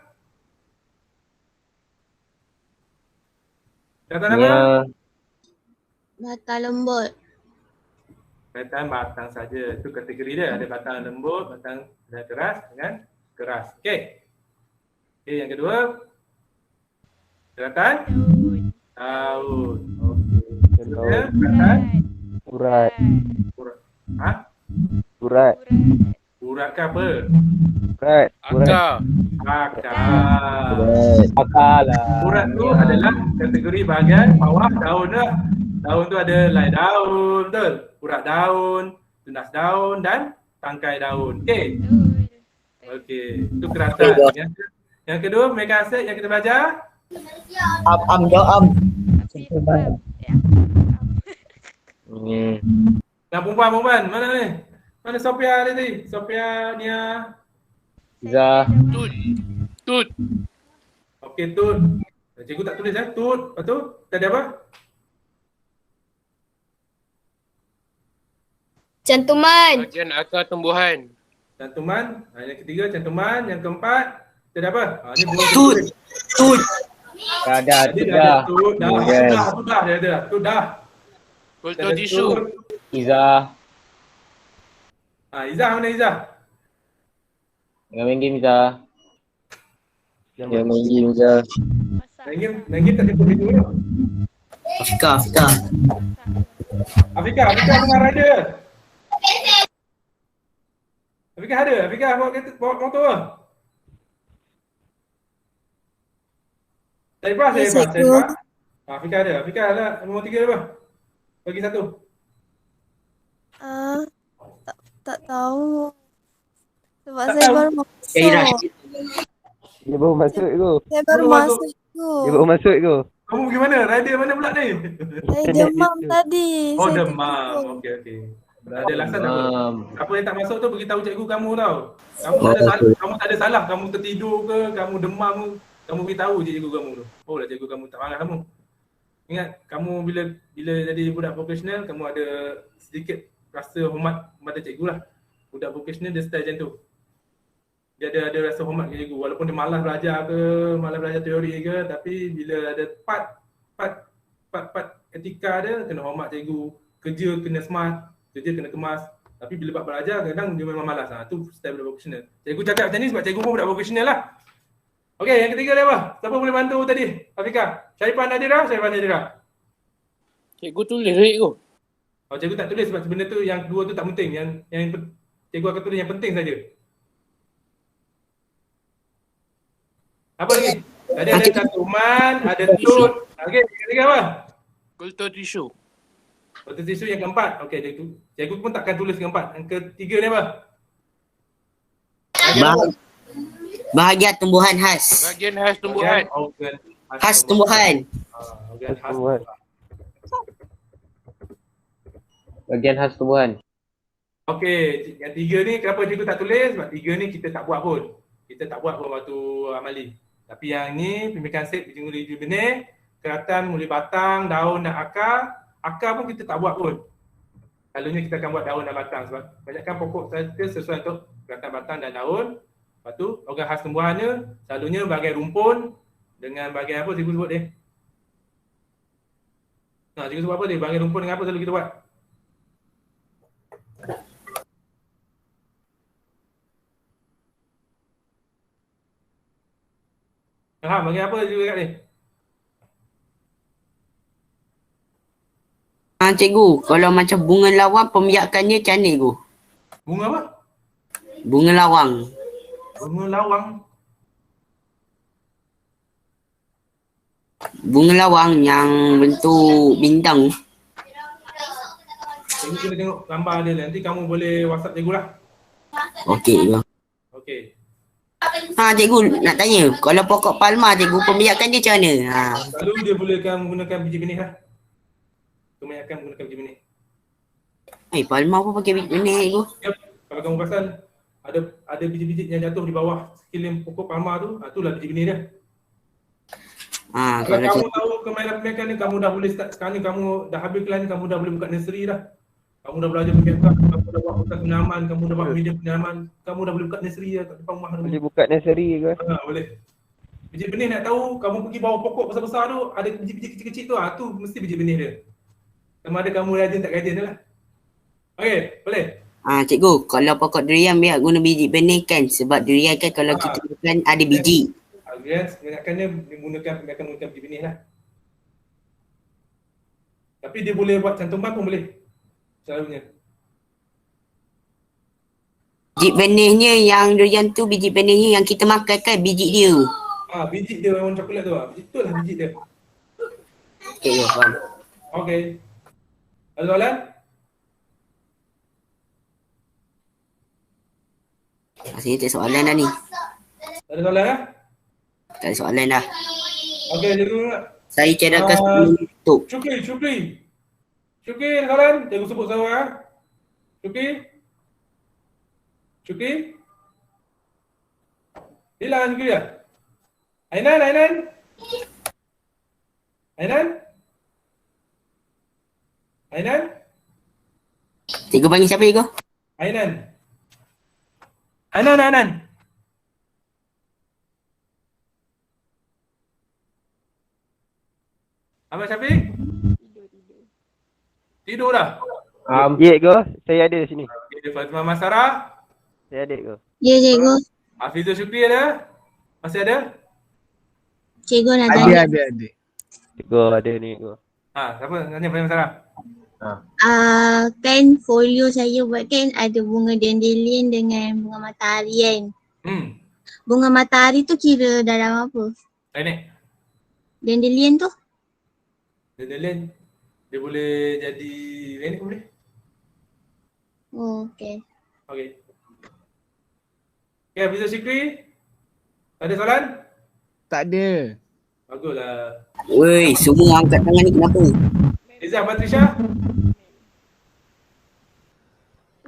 Keratan apa? Batang lembut. Keratan batang saja. Itu kategori dia. Ada batang lembut, batang keras dengan keras. Okey. Okey, yang kedua. Keratan? Daun. Okey. Keratan? Urat. Ha? Urat. Urat ke apa? Urat. Akar. Akar. Akar lah. Urat tu adalah kategori bahagian bawah daun lah. Daun tu ada helai daun, betul? Urat daun, tunas daun dan tangkai daun. Okey. Okey, itu keratan. Yang kedua, mega acid yang kita belajar. Jawab. Yang perempuan, mana ni? Mana Sophia tadi? Sophia, Nia. Iza. Tut. Okey, Tut. Cikgu tak tulis Tut. Lepas tu, tadi apa? Cantuman. Bahagian akar tumbuhan. Cantuman. Yang ketiga, cantuman. Yang keempat, tadi apa? Ni bunga Tut. Dah. Tadi dah ada Tut. Dah. Dia ada. Tut dah. Kultur tisu. Iza. Izzah, mana Izzah? Jangan main game Iza. Jangan main game Iza. Main game tak ada video tu. Afika. Afika dengar rider. Afika bawa motor ke? Saibah. Afika ada. Afika ada nombor 3 apa? Bagi satu. Tak tahu. Sebab Tak saya tahu. baru masuk. Dia baru masuk tu. Saya baru Baru masuk. masuk tu. Dia baru masuk tu. Kamu pergi mana? Rider mana pula ni? Saya demam tadi. Oh, Saya demam. tertidur. Okey. Ada alasan apa? Demam. Siapa yang tak masuk tu beritahu cikgu kamu tau. Kamu tak ada salah, kamu tertidur ke, kamu demam ke, kamu beritahu je cikgu kamu tu. Oh lah cikgu kamu tak marah kamu. Ingat, kamu bila jadi budak vocational, kamu ada sedikit rasa hormat kepada cikgu lah. Budak vocational dia style macam tu. Dia ada rasa hormat ke cikgu walaupun dia malas belajar teori ke, tapi bila ada part etika dia kena hormat cikgu, kerja kena smart, kerja kena kemas. Tapi bila bab belajar kadang dia memang malas. Tu style budak vocational. Cikgu cakap macam ni sebab cikgu pun budak vocational lah. Okey, yang ketiga dia apa? Siapa boleh bantu tadi? Afika. Syarifah Nadira. Cikgu tulis duit tu. Oh, cikgu tak tulis sebab benda tu yang dua tu tak penting. Yang cikgu akan tulis yang penting saja. Apa lagi? Tadi ada cantuman, ada tut. Okey, yang ketiga apa? Kultur tisu. Kultur tisu yang keempat. Okey, cikgu pun takkan tulis keempat. Yang ketiga ni apa? Bahagian tumbuhan khas. Bahagian khas tumbuhan. Organ Khas tumbuhan. Organ khas Tumbuhan. Bagian khas tumbuhan. Okey, yang tiga ni kenapa cikgu tak tulis? Sebab tiga ni kita tak buat pun. Kita tak buat pun waktu amali. Tapi yang ni pembibitan sep muli benih, keratan muli batang, daun dan akar. Akar pun kita tak buat pun. Selalunya kita akan buat daun dan batang sebab banyakkan pokok kita sesuai untuk keratan batang dan daun. Lepas tu organ khas tumbuhannya selalunya bahagian rumpun dengan bahagian apa cikgu sebut dia? Cikgu sebut apa dia? Bahagian rumpun dengan apa selalu kita buat? Bahagian apa cikgu cakap ni? Cikgu, kalau macam bunga lawang pembiakannya macam mana cikgu? Bunga apa? Bunga lawang. Bunga lawang. Bunga lawang yang bentuk bintang. Cikgu kena tengok gambar dia nanti kamu boleh WhatsApp cikgu lah. Okey cikgu. Okey. Cikgu nak tanya, kalau pokok palma cikgu pembiakan dia macam mana? Selalu dia bolehkan menggunakan biji benih lah. Kebanyakan menggunakan biji benih. Palma pun pakai biji benih cikgu. Yep. Kalau kamu perasan ada biji-biji yang jatuh di bawah sekeliling pokok palma tu, itulah biji benih dia. Kalau kamu tahu kemainan-kemainan ni, kamu dah boleh start sekarang ni, kamu dah habis kelas ni, kamu dah boleh buka nursery dah. Kamu dah belajar pembiakan, kamu dah buat hutan penanaman, kamu dah buat media penanaman, kamu dah boleh buka nursery dah kat depan rumah. Boleh buka nursery ke? Boleh. Biji benih nak tahu, kamu pergi bawah pokok besar-besar tu, ada biji-biji kecil-kecil tu, tu mesti biji benih dia. Sama ada kamu rajin tak rajin je lah. Okey, boleh? Cikgu, kalau pokok durian biar guna biji benih kan, sebab durian kan kalau kita makan ada biji. Durian kebanyakannya menggunakan biji benih lah. Tapi dia boleh buat cantuman pun boleh. Selalunya. Biji benihnya yang durian tu, biji benihnya yang kita makan kan biji dia. Biji dia warna coklat tu Betul lah biji dia. Okay, faham. Okey. Ada soalan? Rasanya tak ada soalan dah ni. Ada soalan lah? Tak ada soalan dah. Okey, cikgu nak. Saya cadangkan sebelum tutup. Syukri, ada soalan? Cikgu sebut saya. Syukri? Hilang Syukri dah? Ainan? Cikgu panggil siapa cikgu? Ainan. Abang Syafiq? Tidur dah? Ya ke? Saya ada sini. Okay, Fatimah Masara? Saya ada ke? Ya, cikgu. Hafizul Syukri ada? Masih ada? Cikgu nak tanya. Ada. Cikgu ada ni ke? Siapa? Tanya Fatimah Masara. Kan folio saya buat kan ada bunga dandelion dengan bunga matahari kan. Bunga matahari tu kira dalam apa? Ini. Dandelion tu? Dandelion. Dia boleh jadi ini pun boleh. Oh, okay. Okay, Hafizul Syukri? Ada soalan? Tak ada. Baguslah. Woi, semua angkat tangan ni kenapa? Izzah Patrisha?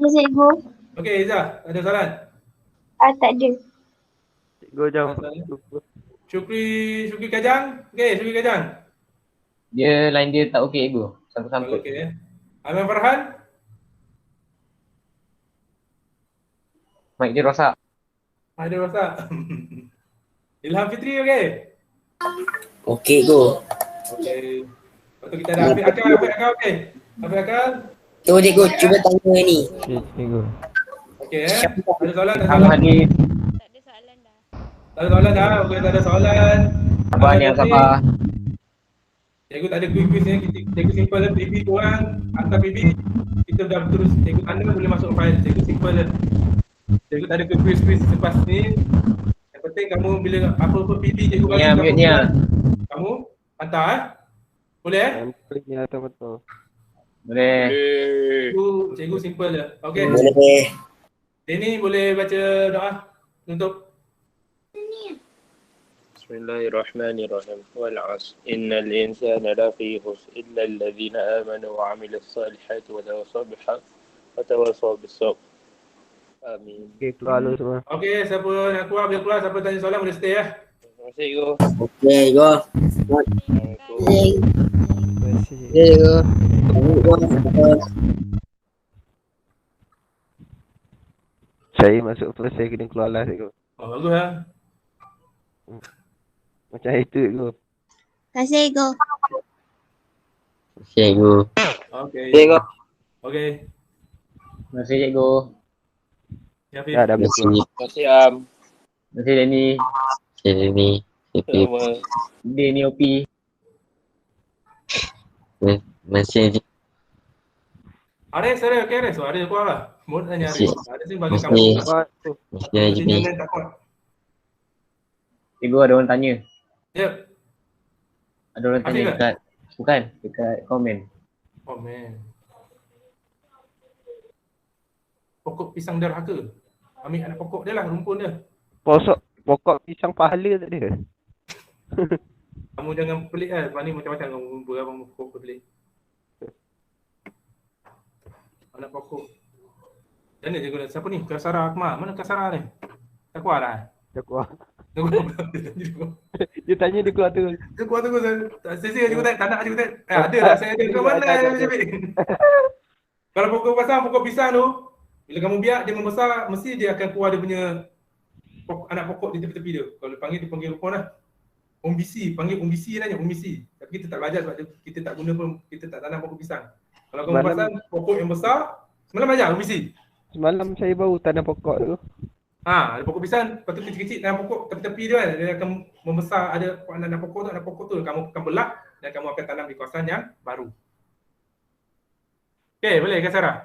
Ya, cikgu. Okey, Izzah, ada soalan? Tak ada. Cikgu jam. Syukri Kajang? Okey, Syukri Kajang. Dia line dia tak okey cikgu. Sangkut-sangkut. Okey. Aman Farhan? Mic dia rosak. Ada rosak. Ilham Fitri okey? Okey go. Okey. Lepas tu kita ada Afiq Akal okey? Afiq Akal? Tu cikgu cuba tanya ni. Cikgu. Okey Ada soalan? Abang Hadid. Tak ada soalan dah? Okey, tak ada soalan. Abang ni yang sabar. Cikgu tak ada quiz ni, cikgu simple lah. PB tu orang hantar PB, kita dah terus cikgu tanda boleh masuk file. Cikgu simple lah. Cikgu tak ada quiz selepas ni. Yang penting kamu bila apa-apa PB cikgu bagi kamu hantar Boleh Ni betul. Boleh. Cikgu simple lah. Okey. Boleh. Denny boleh baca doa untuk Bismillahirrahmanirrahim. Wal 'asr. Innal insana lafi khusr illa alladhina amanu wa 'amilus salihati wa tawassaw bil haqq wa tawassaw bis sabr. Amin. Okey, keluar dulu semua. Okey, siapa nak keluar boleh keluar, siapa tanya soalan boleh stay ya. Terima kasih cikgu. Okey go. Saya masuk first, saya kena keluar last cikgu. Bagus lah. Macam itu cikgu. Kasih cikgu. Cikgu. Okey. Cikgu. Okey. Terima kasih cikgu. Ya, Dah boleh keluar. Terima kasih Am. Terima kasih Danny. Sini. Sama. Danny OP. Masih Ares, okey Ares. Ada keluar lah. Mau tanya Ares. Ada sini bagi Mesti. kamu. masih lagi ni. Tak kuat. Cikgu ada orang tanya. Ya. Ada orang tanya Afiq dekat bukan dekat komen. Oh man. Pokok pisang derhaka. Ambil anak pokok dia lah, rumpun dia. Pokok pisang pahala tak ada. Kamu jangan pelik lah. Mana macam-macam kamu berapa pokok pelik. Anak pokok. Mana dia guna? Siapa ni? Kasara Akmal. Mana Kasara ni? Tak kuat lah. Dah keluar. Dia Dia tanya dia keluar tu. kuat tu. Saya cikgu tak nak cikgu tak. Ada lah saya ada. Kau mana Kalau pokok pisang tu, bila kamu biar dia membesar, mesti dia akan keluar dia punya anak pokok di tepi-tepi dia. Kalau dia panggil apa lah. Umbisi, panggil umbisi nanya, umbisi. Tapi kita tak belajar sebab kita tak guna pun, kita tak tanam pokok pisang. Kalau kamu pasang pokok yang besar, semalam belajar umbisi. Semalam saya baru tanam pokok tu. Ada pokok pisang, lepas tu kecil-kecil tanam pokok tepi-tepi dia kan. Dia akan membesar, ada anak pokok tu kamu akan belah dan kamu akan tanam di kawasan yang baru. Okey, boleh Kak Sarah?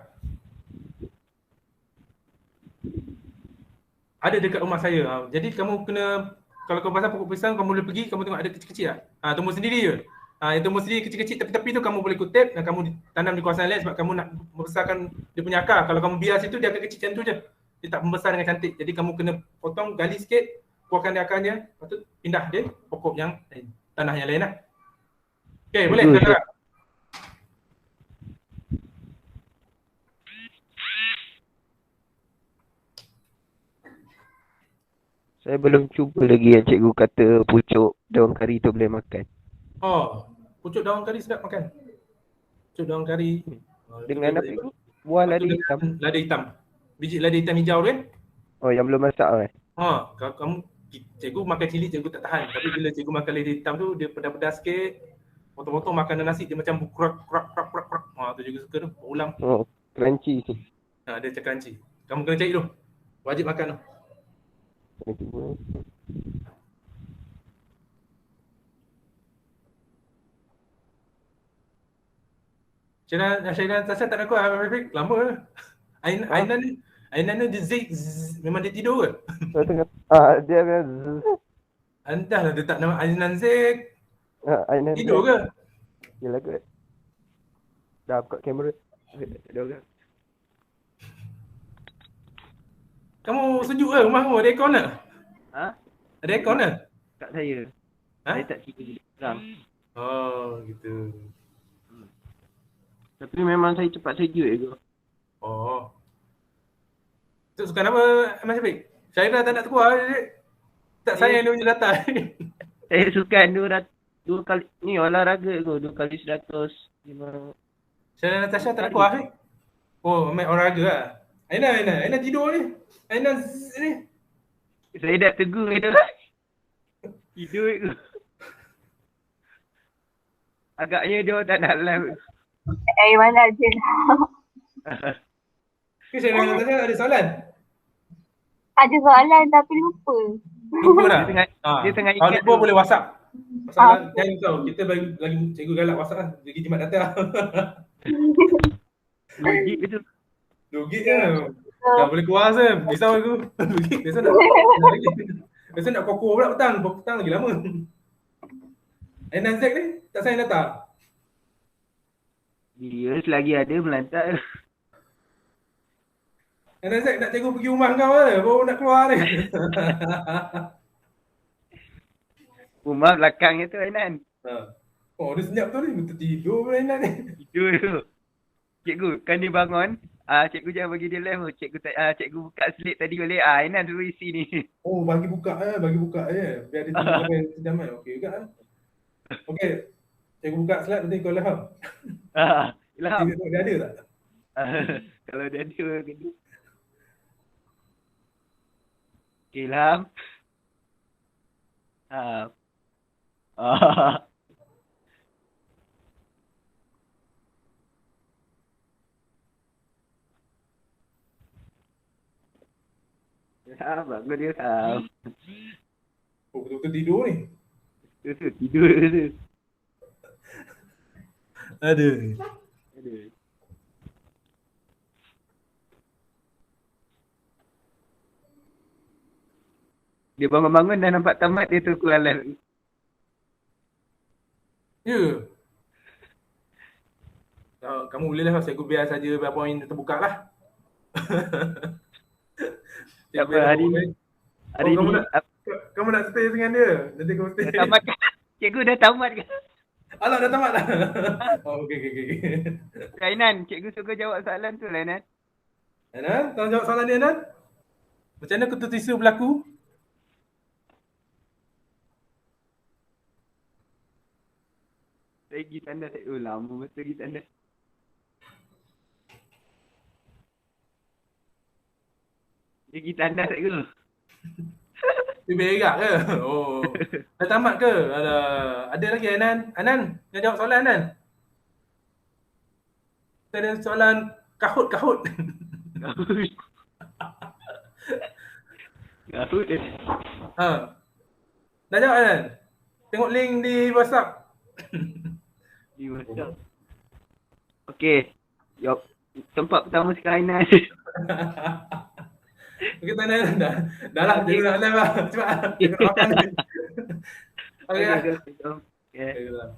Ada dekat rumah saya. Jadi kamu kena, kalau kau pasal pokok pisang, kamu boleh pergi, kamu tengok ada kecil-kecil lah. Tumbuh sendiri je. Yang tumbuh sendiri kecil-kecil tepi-tepi tu kamu boleh kutip dan kamu tanam di kawasan lain sebab kamu nak membesarkan dia punya akar. Kalau kamu biar situ, dia akan kecil macam tu je. Dia tak membesar dengan cantik. Jadi kamu kena potong, gali sikit, kuatkan dia akarnya, lepas tu pindah dia pokok yang lain, tanah yang lain lah. Okay, boleh? Saya belum cuba lagi yang cikgu kata pucuk daun kari tu boleh makan. Oh, pucuk daun kari sedap makan. Pucuk daun kari. Dengan apa tu? Buah lada hitam. Lada hitam. Biji lada hitam hijau tu kan? Oh, yang belum masak kan? Kalau kamu, cikgu makan cili, cikgu tak tahan. Tapi bila cikgu makan lada hitam tu, dia pedas-pedas sikit. Potong-potong makan nasi, dia macam krak. Tu cikgu suka tu, ulam. Oh, crunchy. Dia macam crunchy. Kamu kena cari tu. Wajib makan tu. Kena cuba. Syainan Tasha tak nak kuat, Rafiq. Lama lah. Ainan ni dia memang dia tidur ke? Dia kan. Entahlah dia tak nama Ainan Zik. Ainan tidur ke? Yelah kot. Dah buka kamera. Ada orang. Kamu sejuk ke rumah kamu? Ada aircon tak? Ada aircon tak? Tak saya. Saya tak suka jadi seram. Oh, gitu. Tapi memang saya cepat sejuk je. Oh. Tu suka nama Mas Syafiq? Syairah tak nak keluar. Tak sayang dia punya data. Saya suka 2 kali ni olahraga tu, 2 kali 100. Syairah Natasha tak nak keluar. Oh, main olahraga lah. Aina tidur ni. Aina ni. Saya dah tegur itu. Tidur tu. Agaknya dia tak nak live. Mana je lah. Syairah Natasha ada soalan? Ada soalan tapi lupa. Lupa dah. Dia tengah kalau ingat. lupa boleh WhatsApp. Pasal jangan tahu, kita lagi cikgu galak WhatsApp lah. Lagi jimat data. Logik itu. Logik je. Dah boleh keluar Sam. Risau aku. Logik. Biasa nak kokoh pula petang. Petang lagi lama. Ainan Zack ni tak sayang data? Dia selagi ada melantak. Ainan Zack nak cikgu pergi rumah kau ke? Baru nak keluar ni. Rumah belakangnya tu Ainan. Oh dia senyap tu ni. Betul tidur pula Ainan ni. Tidur tu. Cikgu kan dia bangun. Cikgu jangan bagi dia live. Cikgu buka slip tadi boleh. Ainan suruh isi ni. Oh bagi buka je. Biar dia tidur sampai sejam kan. Okey juga kan. Okey. Cikgu buka slide nanti kau Ilham. Ilham. Dia ada tak? Kalau dia ada kena. Okay, Ilham. Bangun dia Ilham. Oh betul-betul tidur ni. Tidur tu. Aduh. Dia bangun-bangun dah nampak tamat dia tu keluar live. Ya. Kamu boleh lah, cikgu biar saja berapa poin terbuka lah. Tak apa, hari ni. Kamu nak stay dengan dia? Nanti kamu stay. Dah tamat kan? Cikgu dah tamat kan? Alah, dah tamat dah. Oh, okey. Ainan, cikgu suka jawab soalan tu lah, Ainan. Ainan, tolong jawab soalan dia, Ainan. Macam mana kutu tisu berlaku? Saya pergi tanda, lama betul pergi tanda. Dia pergi tanda cikgu. Dia berak ke? Oh. Dah tamat ke? Ada lagi Ainan? Ainan, nak jawab soalan Ainan? Kita ada soalan kahut. Kahut dia. Dah jawab Ainan? Tengok link di WhatsApp. Di WhatsApp. Okey. Jawab tempat pertama sekarang Ainan. Kita dah lah, jangan lah. Cepat. Okey. Okay.